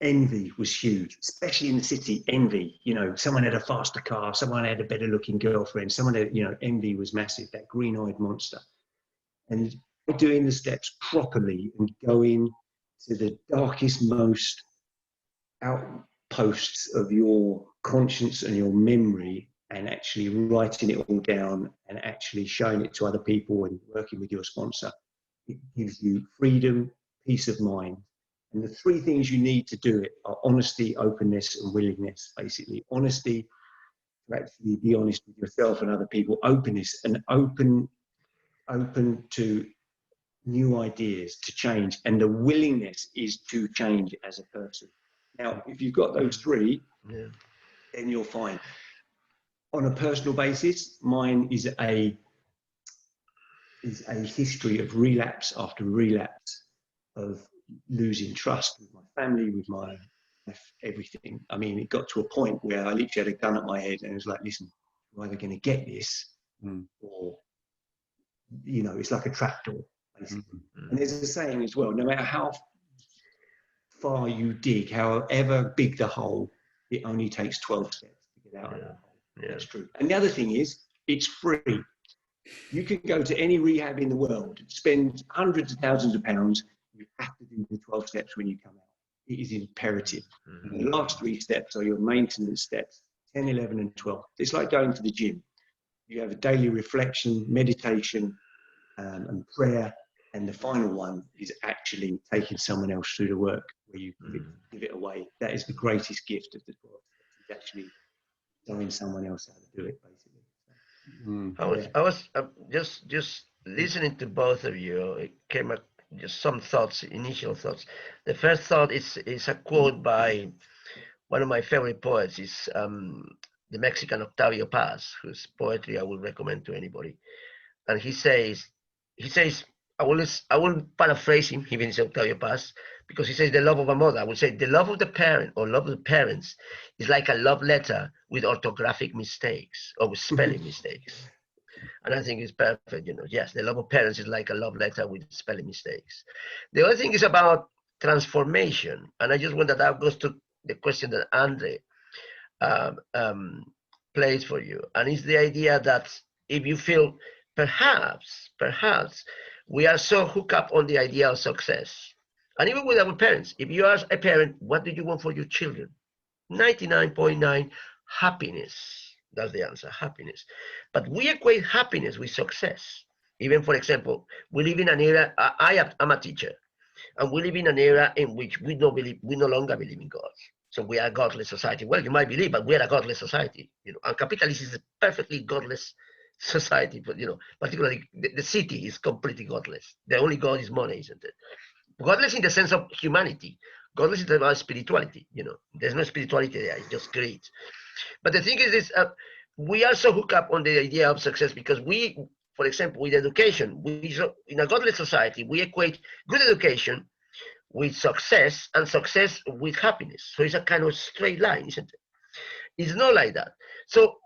Envy was huge, especially in the city. Envy, someone had a faster car, someone had a better looking girlfriend, someone had, envy was massive, that green-eyed monster. And doing the steps properly and going to the darkest, most outposts of your conscience and your memory, and actually writing it all down and actually showing it to other people and working with your sponsor, it gives you freedom, peace of mind. And the 3 things you need to do it are honesty, openness, and willingness, basically. Honesty, to actually be honest with yourself and other people. Openness, and open to new ideas, to change. And the willingness is to change as a person. Now, if you've got those 3, then you're fine. On a personal basis, mine is a history of relapse after relapse, of losing trust with my family, with my everything. I mean, it got to a point where I literally had a gun at my head and it was like, listen, you're either going to get this or, it's like a trapdoor, basically. And there's a saying as well, no matter how far you dig, however big the hole, it only takes 12 steps to get out of that hole. That's true. And the other thing is, it's free. You can go to any rehab in the world, spend hundreds of thousands of pounds. You have to do the 12 steps when you come out. It is imperative. The last 3 steps are your maintenance steps, 10, 11, and 12. It's like going to the gym. You have a daily reflection, meditation, and prayer. And the final one is actually taking someone else through the work where you give it away. That is the greatest gift of the 12 steps, is actually showing someone else how to do it, basically. I was just listening to both of you. It came up just some thoughts, initial thoughts. The first thought is a quote by one of my favorite poets. Is the Mexican Octavio Paz, whose poetry I would recommend to anybody. And he says, I will paraphrase him, even it's Octavio Paz, because he says the love of a mother. I would say the love of the parent or love of the parents is like a love letter with orthographic mistakes or with spelling mistakes. And I think it's perfect, yes, the love of parents is like a love letter with spelling mistakes. The other thing is about transformation. And I just wonder, that goes to the question that Andre plays for you. And it's the idea that if you feel perhaps we are so hooked up on the idea of success. And even with our parents, if you ask a parent, what do you want for your children? 99.9, happiness. That's the answer, happiness. But we equate happiness with success. Even, for example, we live in an era, I'm a teacher, and we live in an era in which we no longer believe in God. So we are a godless society. Well, you might believe, but we are a godless society. And capitalism is a perfectly godless society, but particularly the city is completely godless. The only God is money, isn't it? Godless in the sense of humanity. Godless is about spirituality. There's no spirituality there. It's just greed. But the thing is, we are so hooked up on the idea of success because we for example, with education, in a godless society, we equate good education with success and success with happiness. So it's a kind of straight line, isn't it? It's not like that. So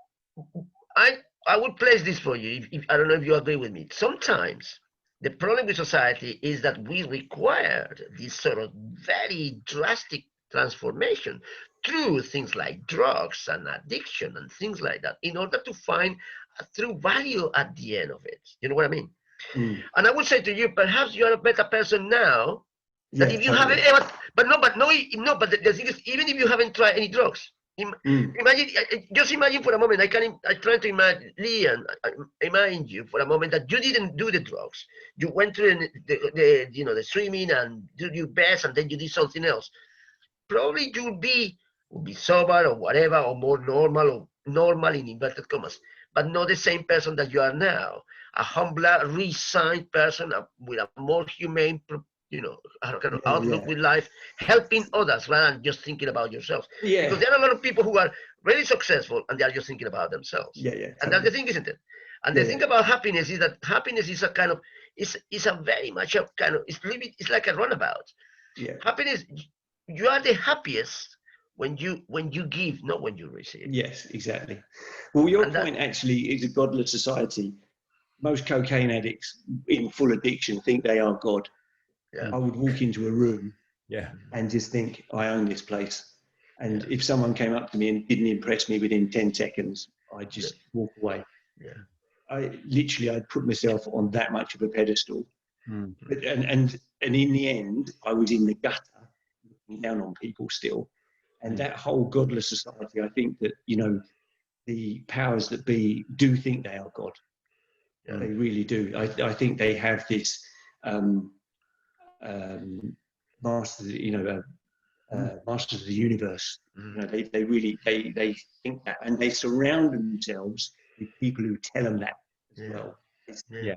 I would place this for you, if I don't know if you agree with me. Sometimes the problem with society is that we required this sort of very drastic transformation through things like drugs and addiction and things like that in order to find a true value at the end of it. You know what I mean? Mm. And I would say to you, perhaps you are a better person now that Yeah, if you totally. haven't ever, but the thing is, even if you haven't tried any drugs, imagine, just imagine for a moment, I try to imagine, Liam, imagine you for a moment that you didn't do the drugs. You went to the swimming and did your best, and then you did something else. Probably you would be sober or whatever, or more normal, or normal in inverted commas, but not the same person that you are now. A humbler, resigned person with a more humane, kind of outlook with life, helping others rather than just thinking about yourselves. Yeah. Because there are a lot of people who are really successful and they are just thinking about themselves. Yeah, yeah. And that's the thing, isn't it? And the thing about happiness is that happiness is a kind of, it's a very much a kind of, it's like a runabout. Yeah. Happiness, you are the happiest when you give, not when you receive. Yes, exactly. Well, your point actually is a godless society. Most cocaine addicts in full addiction think they are God. Yeah. I would walk into a room Yeah. and just think, I own this place. And if someone came up to me and didn't impress me within 10 seconds, I'd just walk away. Yeah. I'd put myself on that much of a pedestal. Mm. But, and in the end, I was in the gutter, looking down on people still. And that whole godless society, I think that, the powers that be do think they are God. Yeah. They really do. I think they have this masters, masters of the universe. They really think that, and they surround themselves with people who tell them that as well. Yeah.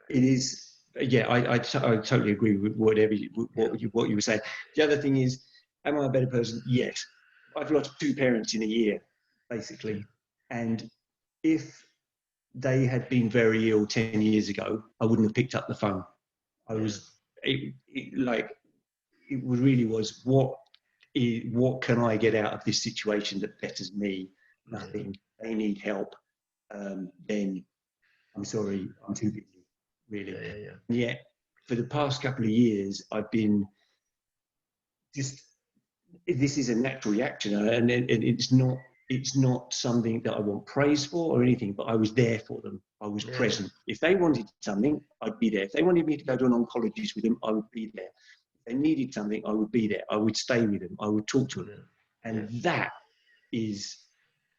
It is. Yeah, I totally agree with what you were saying. The other thing is, am I a better person? Yes. I've lost 2 parents in a year, basically, and if they had been very ill 10 years ago, I wouldn't have picked up the phone. It really was, what can I get out of this situation that betters me? Nothing. They need help. Then I'm sorry, I'm too busy, really. And yet, for the past couple of years, I've been this is a natural reaction, and it's not something that I want praise for or anything, but I was there for them. I was present. If they wanted something, I'd be there. If they wanted me to go to an oncologist with them, I would be there. If they needed something, I would be there. I would stay with them. I would talk to them. And that is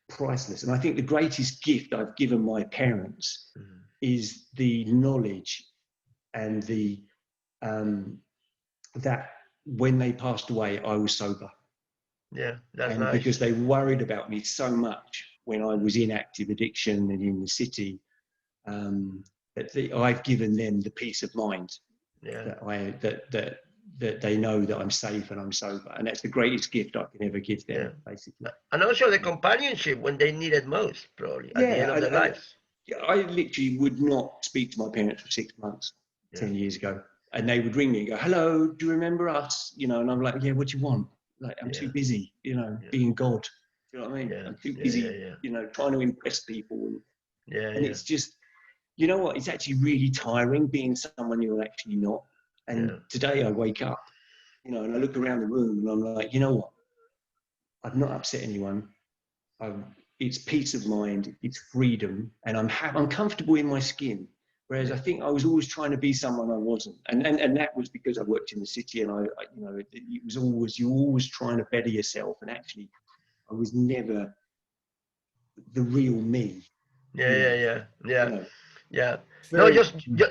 priceless. And I think the greatest gift I've given my parents is the knowledge and that when they passed away, I was sober. Yeah, that's nice. Because they worried about me so much when I was in active addiction and in the city, that I've given them the peace of mind that they know that I'm safe and I'm sober, and that's the greatest gift I can ever give them, basically. And also the companionship when they need it most, probably at the end of their lives. I literally would not speak to my parents for 6 months 10 years ago, and they would ring me and go, "Hello, do you remember us?" And I'm like, "Yeah, what do you want?" Like, I'm too busy, being God. Do you know what I mean? I'm too busy, trying to impress people. And it's just, you know what? It's actually really tiring being someone you're actually not. And today I wake up, and I look around the room and I'm like, you know what? I've not upset anyone. It's peace of mind, it's freedom, and I'm comfortable in my skin. Whereas I think I was always trying to be someone I wasn't, and that was because I worked in the city, and it was always, you're always trying to better yourself, and actually, I was never the real me. No,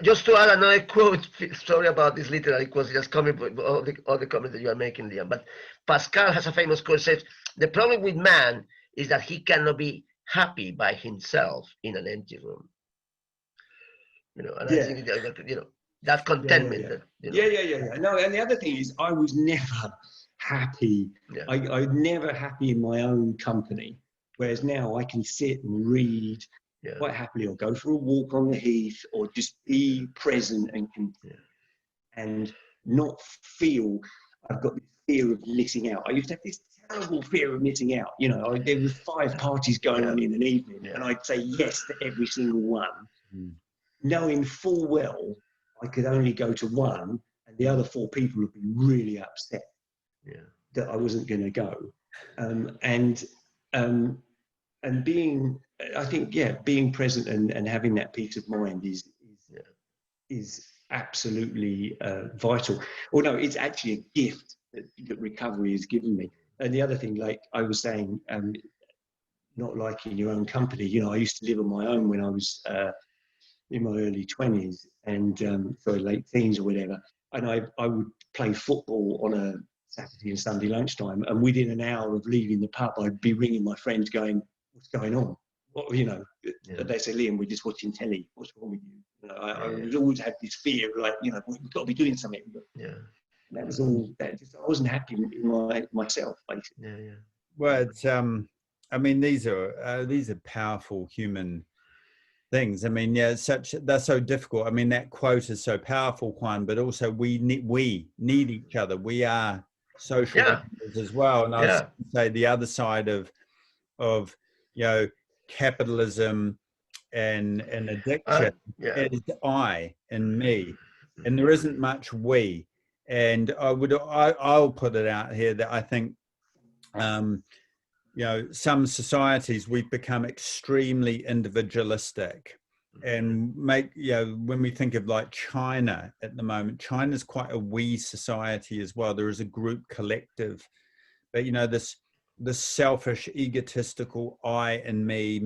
just to add another quote. Sorry about this literary quote. Just coming with all the comments that you are making, Liam. But Pascal has a famous quote that says, "The problem with man is that he cannot be happy by himself in an empty room." And I think that contentment. No, and the other thing is, I was never happy. I'm never happy in my own company. Whereas now I can sit and read quite happily, or go for a walk on the heath, or just be present and not feel I've got this fear of missing out. I used to have this terrible fear of missing out. You know, there was 5 parties going on in an evening, and I'd say yes to every single one, knowing full well I could only go to one, and the other 4 people would be really upset that I wasn't going to go. And being, I think, being present and having that peace of mind is absolutely vital. Or no, it's actually a gift that recovery has given me. And the other thing, like I was saying, not liking your own company. You know, I used to live on my own when I was in my early 20s and late teens or whatever. And I would play football on a Saturday and Sunday lunchtime, and within an hour of leaving the pub, I'd be ringing my friends going, "What's going on?" What, you know, they say, "Liam, we're just watching telly. What's wrong with you?" You know, I would always have this fear, like, you know, we've got to be doing something. And that was all. That just, I wasn't happy in myself, basically. Well, it's I mean, these are powerful human things. I mean, they're so difficult. I mean, that quote is so powerful, Juan, but also we need each other. We are social animals as well. And I was say the other side of you know, capitalism and addiction is I and me, and there isn't much we. And I'll put it out here that I think you know, some societies we've become extremely individualistic, and when we think of like China at the moment, China's quite a we society as well. There is a group collective, but you know, this selfish, egotistical I and me,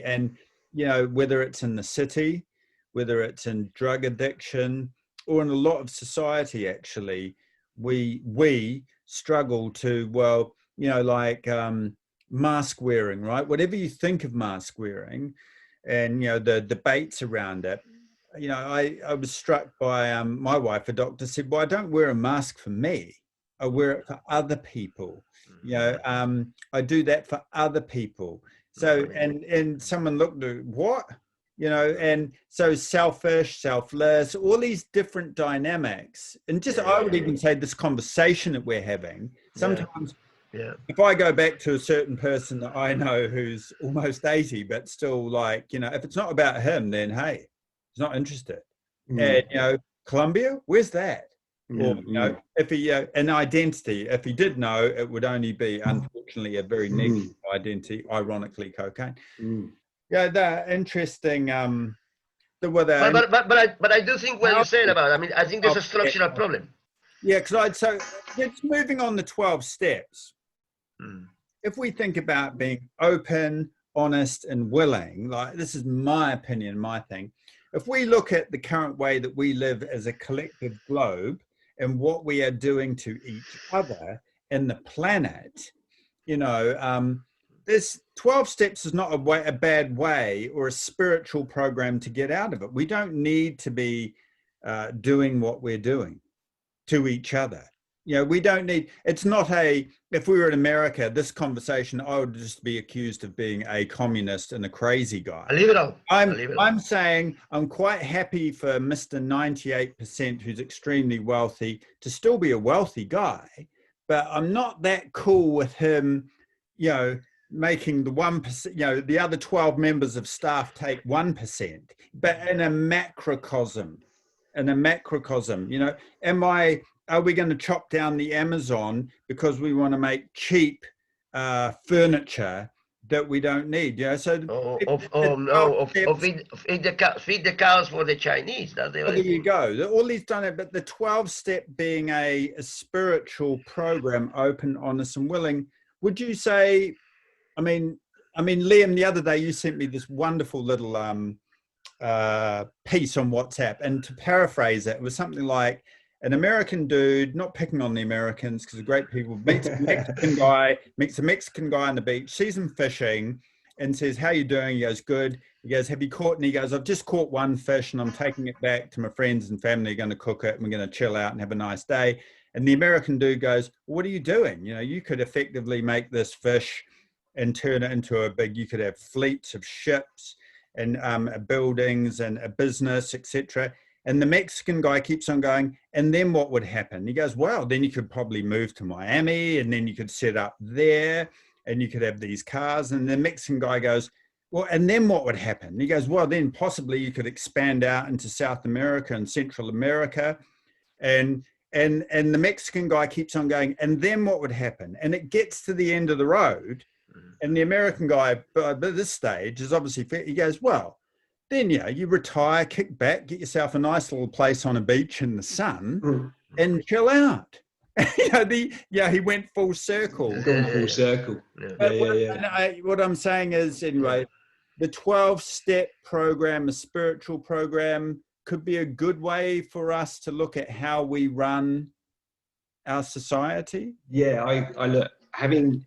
and you know, whether it's in the city, whether it's in drug addiction, or in a lot of society, actually, we struggle to, well, you know, like mask wearing, right? Whatever you think of mask wearing, and you know, the debates around it. You know, I was struck by my wife, a doctor, said, "Well, I don't wear a mask for me. I wear it for other people. You know, I do that for other people." So, and someone looked at what, you know, and so selfish, selfless, all these different dynamics, and just I would even say this conversation that we're having sometimes. If I go back to a certain person that I know who's almost 80, but still, like, you know, if it's not about him, then hey, he's not interested. And you know, Colombia, where's that? Or you know, if he an identity, if he did know, it would only be, unfortunately, a very negative identity. Ironically, cocaine. Yeah, they're interesting. But I do think what you're saying about, I mean, I think there's a structural problem. Yeah, because so it's moving on the 12 steps. If we think about being open, honest, and willing, like, this is my opinion, my thing. If we look at the current way that we live as a collective globe and what we are doing to each other and the planet, you know, this 12 steps is not a bad way or a spiritual program to get out of it. We don't need to be doing what we're doing to each other. You know, we don't need, it's not if we were in America, this conversation, I would just be accused of being a communist and a crazy guy. I leave it on. I'm saying I'm quite happy for Mr. 98% who's extremely wealthy to still be a wealthy guy, but I'm not that cool with him, you know, making the 1%, you know, the other 12 members of staff take 1%, but in a macrocosm, you know, are we going to chop down the Amazon because we want to make cheap furniture that we don't need? You know, so feed the cows for the Chinese. That's the there you go. All these done it, but the 12-step being a spiritual program, open, honest, and willing. Would you say? I mean, Liam, the other day you sent me this wonderful little piece on WhatsApp, and to paraphrase it, it was something like, an American dude, not picking on the Americans because they're great people, meets a Mexican guy on the beach, sees him fishing and says, "How you doing?" He goes, "Good." He goes, "Have you caught?" And he goes, "I've just caught one fish and I'm taking it back to my friends and family. They're going to cook it and we're going to chill out and have a nice day." And the American dude goes, "What are you doing? You know, you could effectively make this fish and turn it into a big, you could have fleets of ships and buildings and a business, etc. And the Mexican guy keeps on going, and then what would happen? He goes, well, then you could probably move to Miami, and then you could set up there, and you could have these cars. And the Mexican guy goes, well, and then what would happen? He goes, well, then possibly you could expand out into South America and Central America. And the Mexican guy keeps on going, and then what would happen? And it gets to the end of the road, and the American guy, by this stage, is obviously, he goes, well, then, you retire, kick back, get yourself a nice little place on a beach in the sun and chill out. He went full circle. Gone full circle. What I'm saying is, anyway, the 12-step program, a spiritual program, could be a good way for us to look at how we run our society. Yeah, I look, having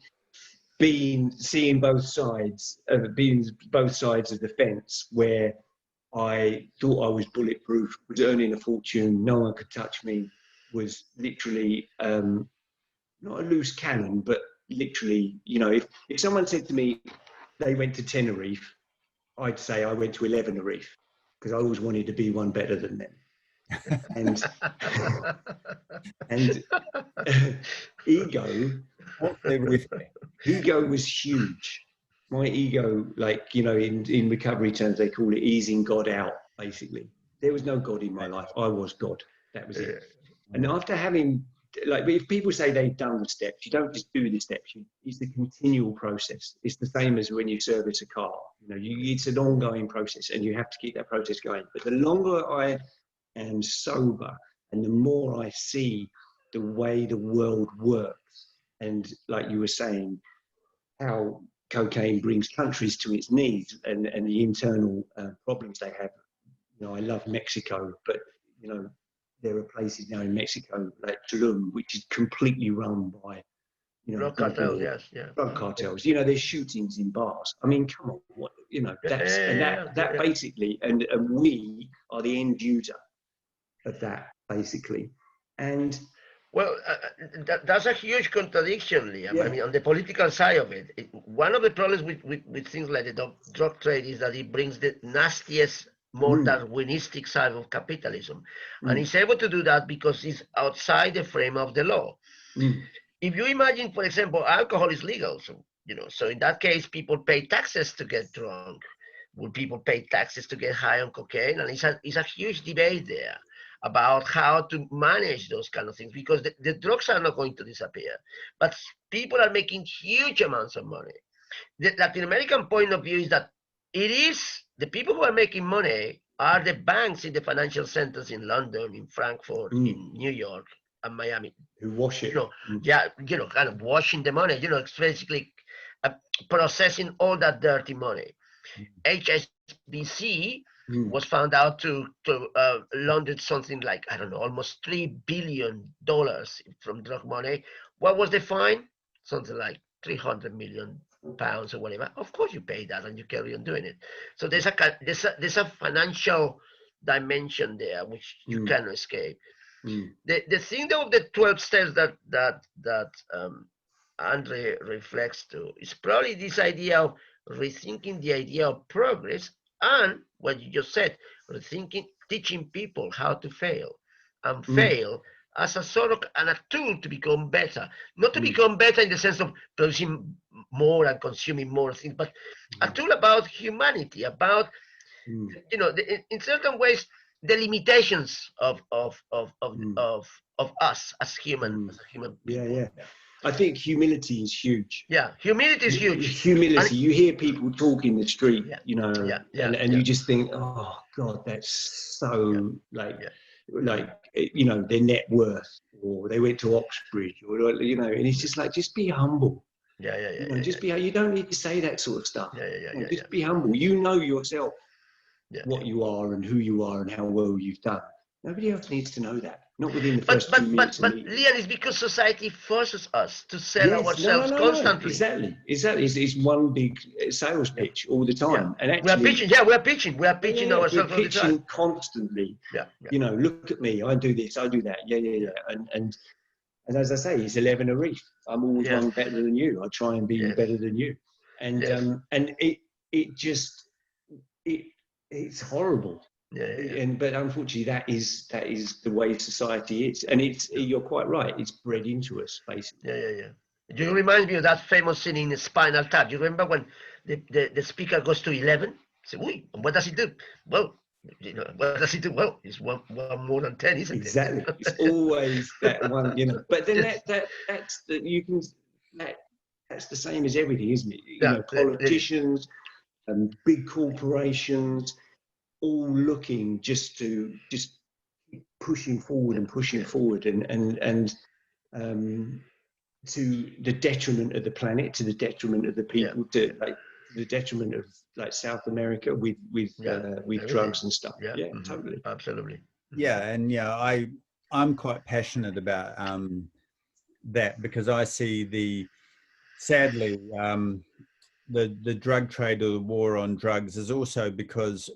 seeing both sides of the fence, where I thought I was bulletproof, was earning a fortune, no one could touch me, was literally not a loose cannon, but literally, if someone said to me they went to Tenerife, I'd say I went to 11 Tenerife, because I always wanted to be one better than them. And ego was huge. My ego, in recovery terms, they call it easing God out, basically. There was no God in my life. I was God. That was it. And after having, if people say they've done the steps, you don't just do the steps. It's the continual process. It's the same as when you service a car. It's an ongoing process, and you have to keep that process going. But the longer I am sober, and the more I see the way the world works, and like you were saying, how cocaine brings countries to its knees, and the internal problems they have. I love Mexico, but there are places now in Mexico like Tulum, which is completely run by drug cartels. Drug cartels. There's shootings in bars. I mean, come on, that basically, and we are the end user of that, basically. And well, that's a huge contradiction, Liam. Yeah. I mean, on the political side of it, one of the problems with things like the drug trade is that it brings the nastiest, more Darwinistic side of capitalism. And he's able to do that because it's outside the frame of the law. If you imagine, for example, alcohol is legal. So in that case, people pay taxes to get drunk. Will people pay taxes to get high on cocaine? And it's a huge debate there about how to manage those kind of things, because the drugs are not going to disappear, but people are making huge amounts of money. The Latin American point of view is that the people who are making money are the banks in the financial centers in London, in Frankfurt, in New York, and Miami. Who wash it. Kind of washing the money, it's basically processing all that dirty money. HSBC was found out to launder something like, I don't know, almost $3 billion from drug money. What was the fine? Something like 300 million pounds or whatever. Of course you pay that and you carry on doing it. So there's a financial dimension there which you cannot escape. The thing though, the 12 steps that Andre reflects to is probably this idea of rethinking the idea of progress, and what you just said, teaching people how to fail and fail as a sort of and a tool to become better. Not to become better in the sense of producing more and consuming more things, but a tool about humanity, about in certain ways the limitations of us as human people. Yeah. I think humility is huge. Yeah, humility is huge. Humility. You hear people talk in the street, and you just think, oh God, that's so their net worth, or they went to Oxbridge, or and it's just like, just be humble. You don't need to say that sort of stuff. Just be humble. You know yourself what you are and who you are and how well you've done. Nobody else needs to know that. Not within the first 2 minutes. But Liam, it's because society forces us to sell ourselves constantly. Exactly. It's one big sales pitch all the time. And actually, we're pitching ourselves all the time. Pitching constantly. Look at me. I do this. I do that. And as I say, it's 11 a reef. I'm always one better than you. I try and be better than you. and Yes. and it's horrible. But unfortunately, that is the way society is, and you're quite right. It's bred into us, basically. Yeah. You remind me of that famous scene in Spinal Tap. You remember when the speaker goes to 11? Say, what does he do? Well, what does he do? Well, it's one more than 10, isn't it? Exactly. It's always that one, But then that's the same as everything, isn't it? Politicians and big corporations, all looking just pushing forward and pushing forward, and to the detriment of the planet, to the detriment of the people, to the detriment of like South America with drugs and stuff. Yeah, totally, absolutely. Yeah, and I'm quite passionate about that, because I see sadly the drug trade or the war on drugs is also because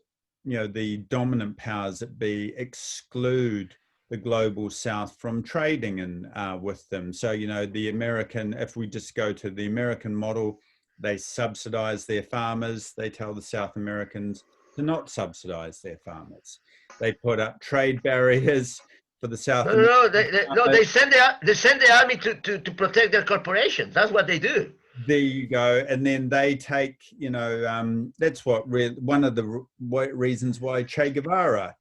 the dominant powers that be exclude the global South from trading with them. So if we just go to the American model, they subsidize their farmers. They tell the South Americans to not subsidize their farmers. They put up trade barriers for the South. No, they send the army to protect their corporations. That's what they do. There you go. And then they take, that's one of the reasons why Che Guevara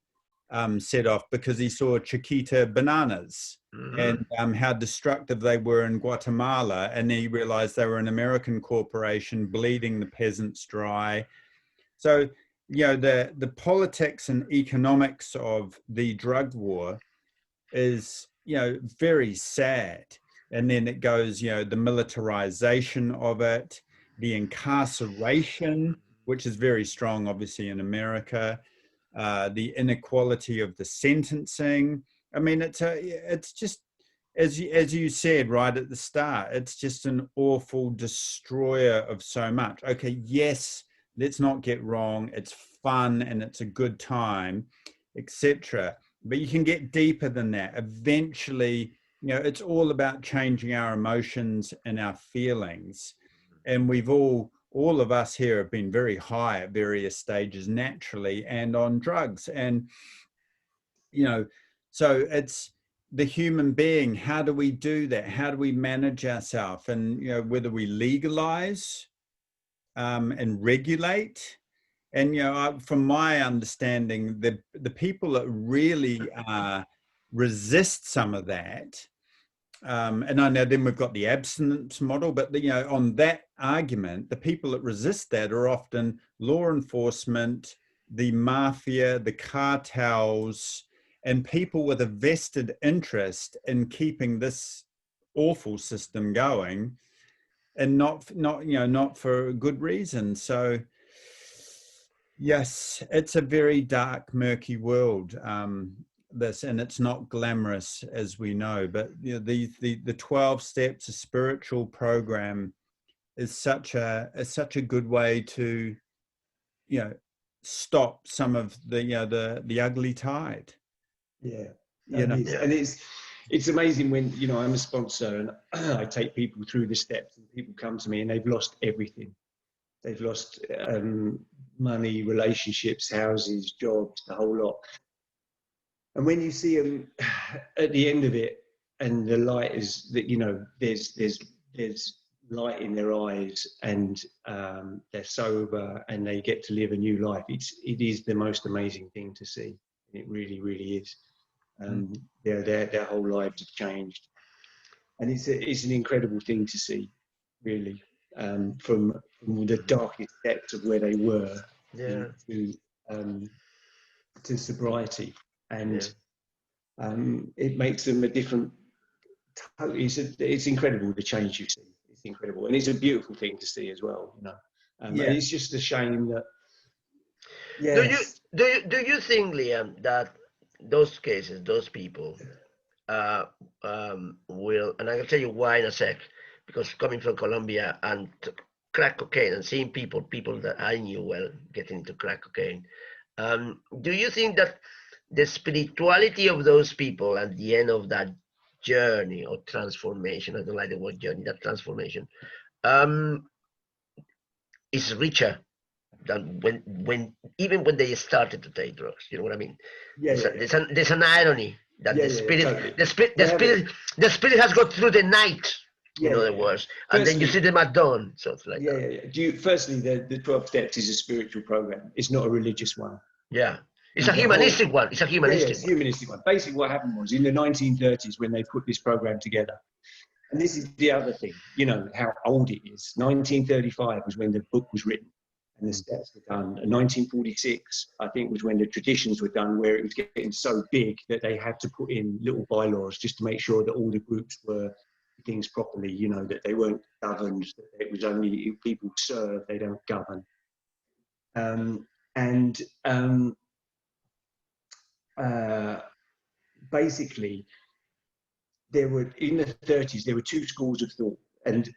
set off, because he saw Chiquita bananas and how destructive they were in Guatemala. And he realized they were an American corporation bleeding the peasants dry. So, the politics and economics of the drug war is, very sad. And then it goes, the militarization of it, the incarceration, which is very strong, obviously, in America, the inequality of the sentencing. I mean, it's just, as you said right at the start, it's just an awful destroyer of so much. Okay, yes, let's not get wrong. It's fun and it's a good time, etc. But you can get deeper than that. Eventually, it's all about changing our emotions and our feelings. And we've all of us here have been very high at various stages naturally and on drugs. And, so it's the human being. How do we do that? How do we manage ourselves? And, whether we legalize and regulate. And, from my understanding, the people that really resist some of that, and I know then we've got the abstinence model, but on that argument, the people that resist that are often law enforcement, the mafia, the cartels, and people with a vested interest in keeping this awful system going, and not for a good reason. So yes, it's a very dark, murky world. And it's not glamorous, as we know, but the 12 steps, a spiritual program, is such a good way to stop some of the ugly tide. And it's amazing when I'm a sponsor and I take people through the steps, and people come to me and they've lost everything. They've lost money, relationships, houses, jobs, the whole lot. And when you see them at the end of it, and the light is that, there's light in their eyes, and they're sober and they get to live a new life. It is the most amazing thing to see. It really, really is. Their whole lives have changed, and it's an incredible thing to see, really, from the darkest depths of where they were to sobriety. And it makes them a different. It's incredible the change you see. It's incredible, and it's a beautiful thing to see as well. And it's just a shame that. Yes. Do you think, Liam, that those cases, those people, will? And I'll tell you why in a sec. Because coming from Colombia and crack cocaine and seeing people that I knew well getting into crack cocaine, do you think that the spirituality of those people at the end of that journey or transformation, I don't like the word journey, that transformation, is richer than when even when they started to take drugs. You know what I mean? Yeah, There's an irony that yeah, the spirit, totally. the spirit has got through the night. In other words, and Firstly, then you see them at dawn. So it's like that. yeah. Firstly, the 12 steps is a spiritual program. It's not a religious one. Yeah, it's And a humanistic one. It's a humanistic it's a humanistic one. Basically, what happened was in the 1930s when they put this program together. And this is the other thing, you know, how old it is. 1935 was when the book was written and the steps were done. And 1946, I think, was when the traditions were done, where it was getting so big that they had to put in little bylaws just to make sure that all the groups were things properly, you know, that they weren't governed, that it was only people serve, they don't govern. Basically, there were, in the 30s, there were two schools of thought, and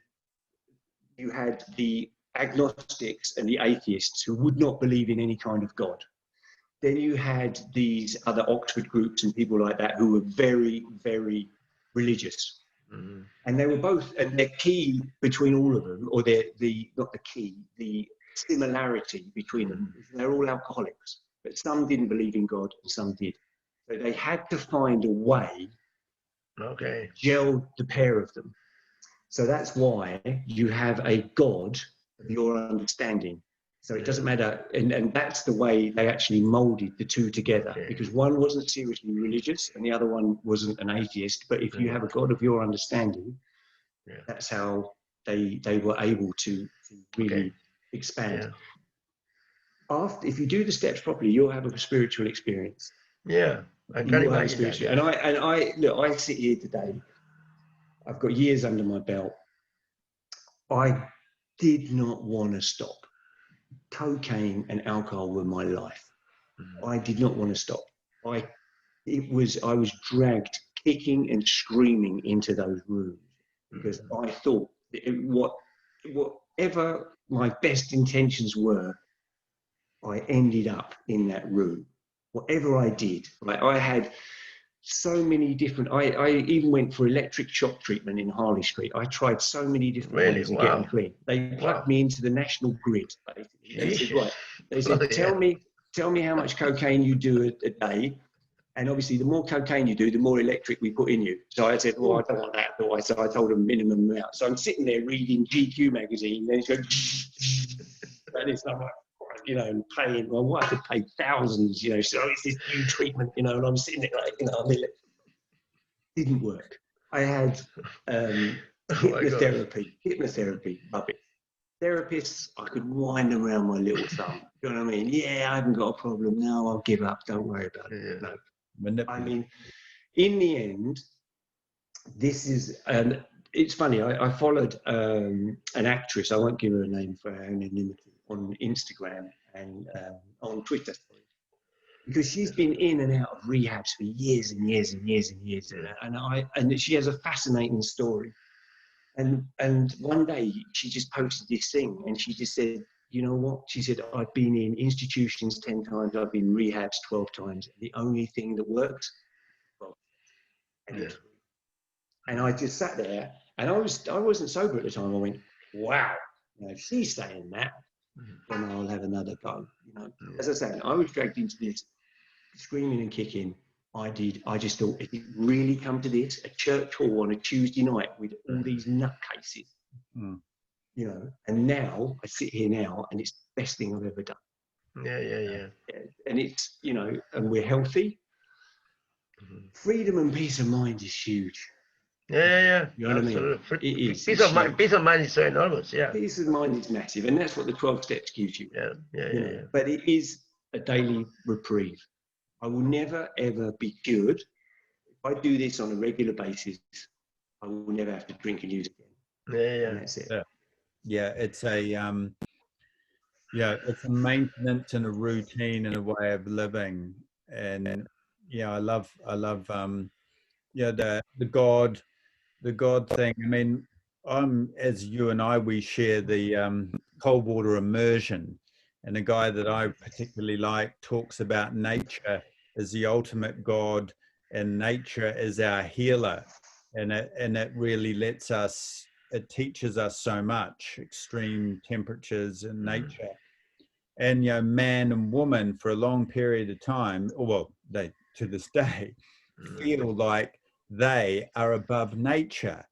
you had the agnostics and the atheists who would not believe in any kind of God. Then you had these other Oxford groups and people like that who were very, very religious. Mm-hmm. And they were both, and their key between all of them, or the similarity between them, is they're all alcoholics, but some didn't believe in God and some did. So they had to find a way to gel the pair of them. So that's why you have a God of your understanding. So it doesn't matter, and that's the way they actually molded the two together, because one wasn't seriously religious and the other one wasn't an atheist. But if you have a God of your understanding, that's how they were able to really expand. After, if you do the steps properly, you'll have a spiritual experience. Yeah, I can imagine that. And I look, I sit here today. I've got years under my belt. I did not want to stop. Cocaine and alcohol were my life. I did not want to stop. I was dragged kicking and screaming into those rooms because I thought whatever my best intentions were, I ended up in that room. Whatever I did, like I had so many different, I even went for electric shock treatment in Harley Street. I tried so many different ways of getting clean. They plugged me into the national grid. They said, right. They said, tell me how much cocaine you do a day. And obviously the more cocaine you do, the more electric we put in you. So I said, well, I don't want that. So I told them minimum amount. So I'm sitting there reading GQ magazine and it's going, and it's like, you know, and paying, my wife had paid thousands, you know, so it's this new treatment, you know, and I'm sitting there like, you know, I mean, it didn't work. I had hypnotherapy, puppet. Therapists, I could wind around my little thumb. You know what I mean? Yeah, I haven't got a problem. No, I'll give up. Don't worry about it. No. I mean, in the end, this is, it's funny, I followed an actress, I won't give her a name for her anonymity, on Instagram and on Twitter, because she's been in and out of rehabs for years and years and years and years, and she has a fascinating story. And one day she just posted this thing, and she just said, you know what? She said, I've been in institutions 10 times, I've been in rehabs 12 times. The only thing that works, and I just sat there, and I wasn't sober at the time. I went, wow, you know, if she's saying that, then I'll have another go. You know, as I said, I was dragged into this, screaming and kicking. I just thought, if it really come to this, a church hall on a Tuesday night with all these nutcases, you know, and now I sit here now and it's the best thing I've ever done. Yeah. And it's, you know, and we're healthy. Freedom and peace of mind is huge. Yeah. You know what I mean? It is. Peace of mind is so enormous, yeah. Peace of mind is massive, and that's what the 12 steps gives you. Yeah. But it is a daily reprieve. I will never, ever be cured. If I do this on a regular basis, I will never have to drink and use again. Yeah. And that's it. Yeah, it's a it's a maintenance and a routine and a way of living. And I love the God thing. I mean, as you and I, we share the cold water immersion, and the guy that I particularly like talks about nature as the ultimate God, and nature is our healer, and it really lets us it teaches us so much, extreme temperatures in nature. And, you know, man and woman for a long period of time, or well, they to this day feel like they are above nature.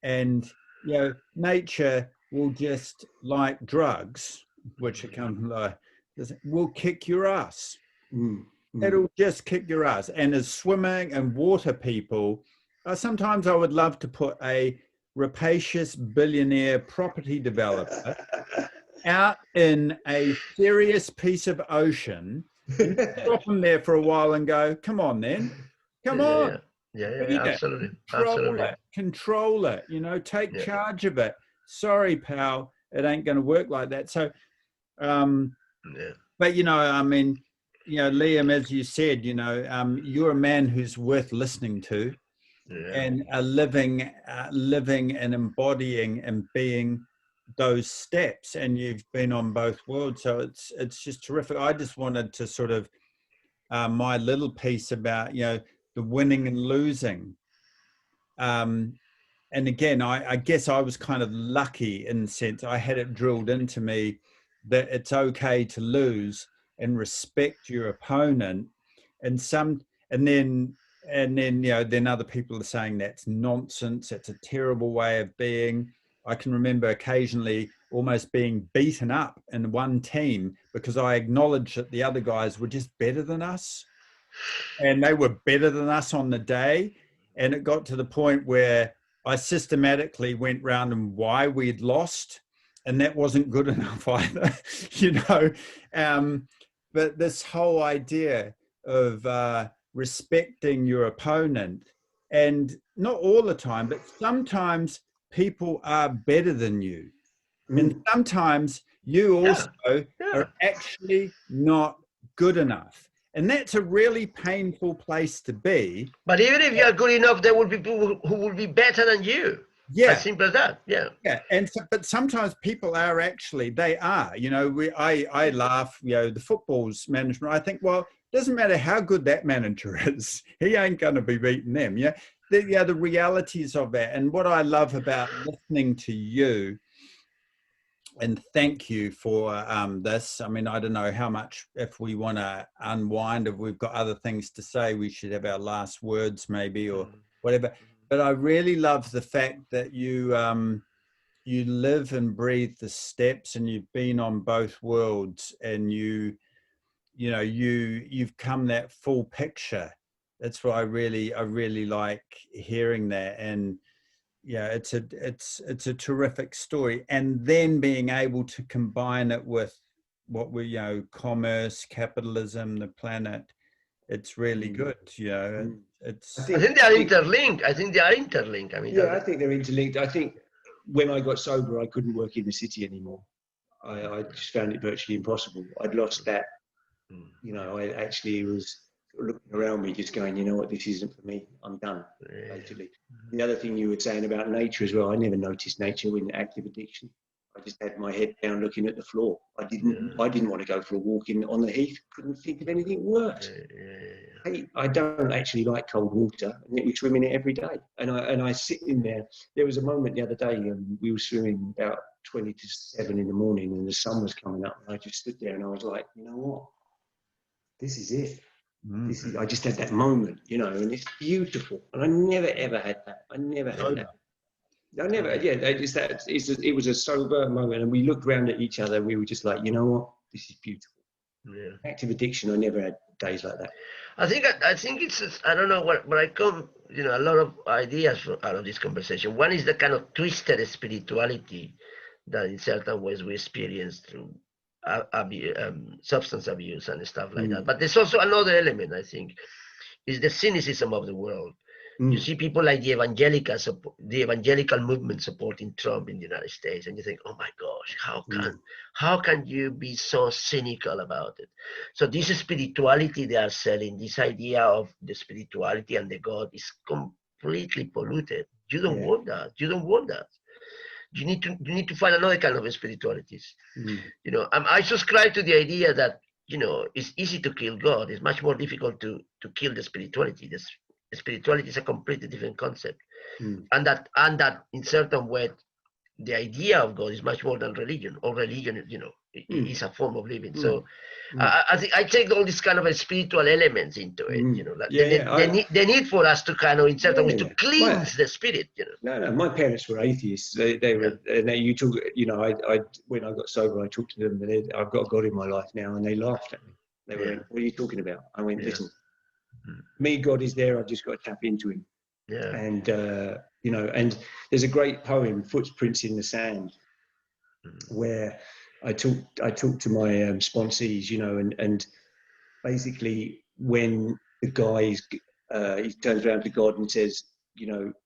And, you know, nature will just, like drugs, which will kick your ass. It'll just kick your ass. And as swimming and water people, sometimes I would love to put a rapacious billionaire property developer out in a serious piece of ocean and stop them there for a while and go, come on then, come on. Yeah, absolutely. Control it, you know, take charge of it. Sorry, pal, it ain't going to work like that. So, but, you know, I mean, you know, Liam, as you said, you know, you're a man who's worth listening to and living and embodying and being those steps, and you've been on both worlds, so it's just terrific. I just wanted to sort of my little piece about, you know, the winning and losing, and again, I guess I was kind of lucky in the sense I had it drilled into me that it's okay to lose and respect your opponent, and then you know, then other people are saying that's nonsense, it's a terrible way of being. I can remember occasionally almost being beaten up in one team because I acknowledged that the other guys were just better than us, and they were better than us on the day. And it got to the point where I systematically went round and why we'd lost, and that wasn't good enough either, you know. But this whole idea of respecting your opponent, and not all the time, but sometimes people are better than you. And sometimes you also are actually not good enough. And that's a really painful place to be. But even if you are good enough, there will be people who will be better than you. Yeah. As simple as that. Yeah. And so, but sometimes people are actually, they are, you know, I laugh, you know, the football's management, I think, well, it doesn't matter how good that manager is, he ain't going to be beating them. Yeah. The realities of that. And what I love about listening to you, and thank you for this. I mean, I don't know how much, if we want to unwind, if we've got other things to say, we should have our last words maybe, or whatever. But I really love the fact that you you live and breathe the steps, and you've been on both worlds, and you've come that full picture. That's what I really like hearing that. And yeah, it's a terrific story. And then being able to combine it with what we, you know, commerce, capitalism, the planet, it's really good. You know, I think they are interlinked. I mean, I think they're interlinked. I think when I got sober, I couldn't work in the city anymore. I just found it virtually impossible. I'd lost that. You know, I actually was looking around me just going, you know what, this isn't for me, I'm done, basically. The other thing you were saying about nature as well, I never noticed nature in active addiction. I just had my head down looking at the floor. I didn't want to go for a walk on the heath, couldn't think of anything worse. I don't actually like cold water, and yet we swim in it every day. And I sit in there. There was a moment the other day, we were swimming about 20 to 7 in the morning, and the sun was coming up, and I just stood there and I was like, you know what, this is it. I just had that moment, you know, and it's beautiful. And I never ever had that. I never had that. I never. Yeah, it was a sober moment, and we looked around at each other. And we were just like, you know what, this is beautiful. Active addiction, I never had days like that. I think it's, I don't know where I come, you know, a lot of ideas out of this conversation. One is the kind of twisted spirituality that in certain ways we experience through substance abuse and stuff like that. But there's also another element, I think, is the cynicism of the world. You see people like the evangelical movement supporting Trump in the United States, and you think, oh my gosh, how can you be so cynical about it? So this spirituality they are selling, this idea of the spirituality and the God, is completely polluted. You don't want that. You don't want that. You need to find another kind of spiritualities. You know, I subscribe to the idea that, you know, it's easy to kill God. It's much more difficult to kill the spirituality. The spirituality is a completely different concept, and that in certain way the idea of God is much more than religion. Or religion, is a form of living. So I think I take all these kind of spiritual elements into it. Like the need for us to kind of, in certain ways, to cleanse the spirit. No, my parents were atheists. They were, and you talk. I when I got sober, I talked to them. And I've got God in my life now, and they laughed at me. They went, "What are you talking about?" I went, "Listen, me, God is there. I've just got to tap into Him." Yeah. And and there's a great poem, "Footprints in the Sand," where I talk to my sponsees, and basically when the guy he turns around to God and says,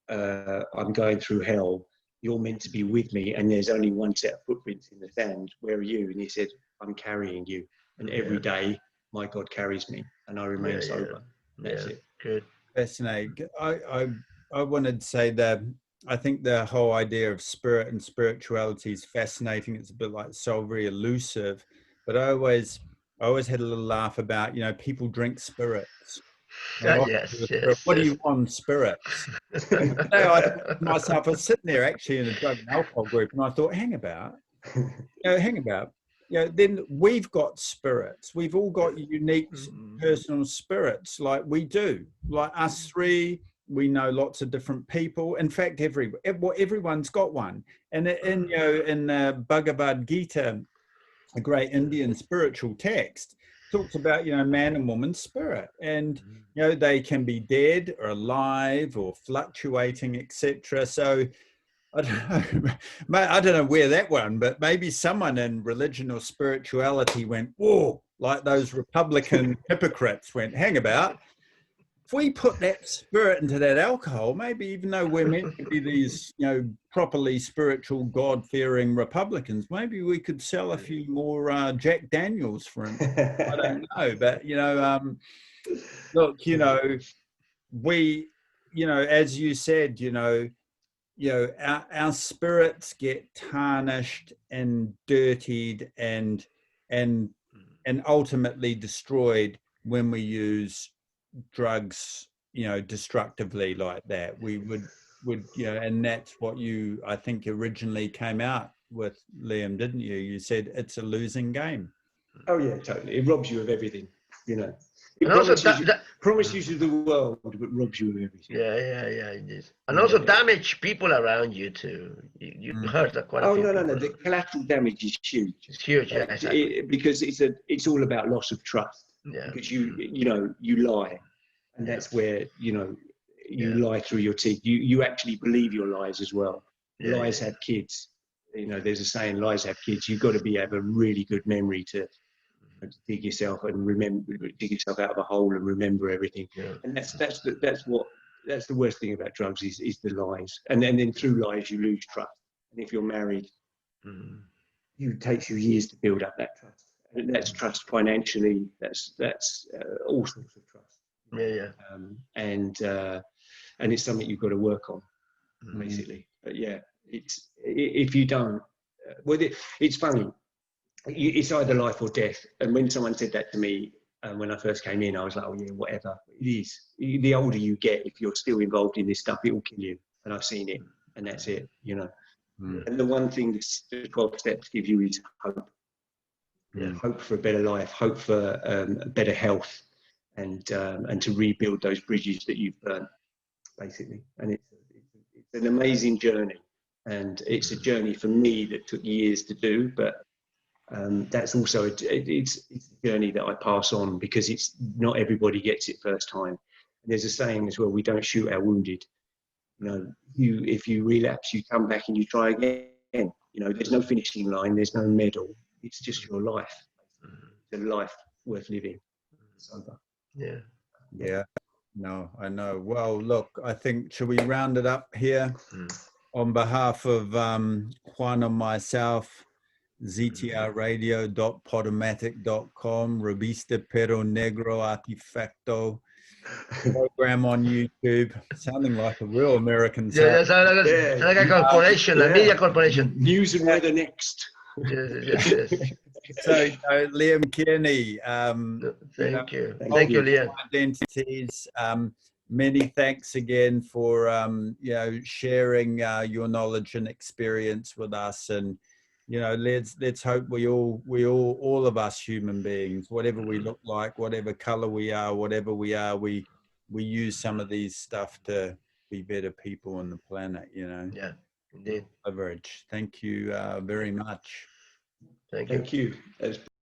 I'm going through hell. You're meant to be with me, and there's only one set of footprints in the sand. Where are you? And he said, I'm carrying you, and every day my God carries me, and I remain sober. That's it. Good. Fascinating. I wanted to say that I think the whole idea of spirit and spirituality is fascinating. It's a bit like so very elusive, but I always had a little laugh about, people drink spirits. What do you want, spirits? And I thought to myself, I was sitting there actually in a drug and alcohol group, and I thought, hang about. Then we've got spirits. We've all got unique personal spirits, like we do. Like us three, we know lots of different people. In fact, everyone's got one. And in the Bhagavad Gita, a great Indian spiritual text, talks about man and woman spirit, and they can be dead or alive or fluctuating, etc. So I don't know where that one, but maybe someone in religion or spirituality went, whoa, like those Republican hypocrites went, hang about. If we put that spirit into that alcohol, maybe even though we're meant to be these, properly spiritual, God-fearing Republicans, maybe we could sell a few more Jack Daniels for him. I don't know, but look, we, as you said, our spirits get tarnished and dirtied and ultimately destroyed when we use drugs, destructively like that. We would, and that's what you, I think, originally came out with, Liam, didn't you? You said it's a losing game. Oh yeah, totally. It robs you of everything, It promises you the world, but robs you of everything. Yeah, it is. And also damage people around you too. You hurt quite a few people. No. The collateral damage is huge. It's huge, exactly. Because it's all about loss of trust. Yeah. Because you lie, and that's where you lie through your teeth. You actually believe your lies as well. Lies have kids. There's a saying, lies have kids. You've got to have a really good memory to dig yourself out of a hole and remember everything. And that's the worst thing about drugs is the lies. And then through lies you lose trust. And if you're married, it takes you years to build up that trust. And that's trust financially. That's all sorts of trust. And it's something you've got to work on, basically. But it's if you don't. It's funny. It's either life or death. And when someone said that to me when I first came in, I was like, oh yeah, whatever. It is. The older you get, if you're still involved in this stuff, it will kill you. And I've seen it, and that's it. And the one thing that the 12 steps give you is hope. Hope for a better life, hope for better health, and to rebuild those bridges that you've burnt, basically. And it's an amazing journey, and it's a journey for me that took years to do, but that's also it's a journey that I pass on, because it's not everybody gets it first time. And there's a saying as well: we don't shoot our wounded. If you relapse, you come back and you try again. There's no finishing line, there's no medal. It's just your life. It's a life worth living. Sober. Yeah. No, I know. Well, look, I think, should we round it up here? On behalf of Juan and myself, ztradio.podomatic.com, Revista Pero Negro Artefacto, program on YouTube, sounding like a real American. Like a corporation, a media corporation. News and weather next. Yes. So, Liam Kearney, thank you, Liam. Identities. many thanks again for you know, sharing your knowledge and experience with us. And you know, let's hope all of us human beings, whatever we look like, whatever color we are, whatever we are, we use some of these stuff to be better people on the planet, you know. Yeah, indeed. Average. Thank you very much. Thank you. Thank you. It's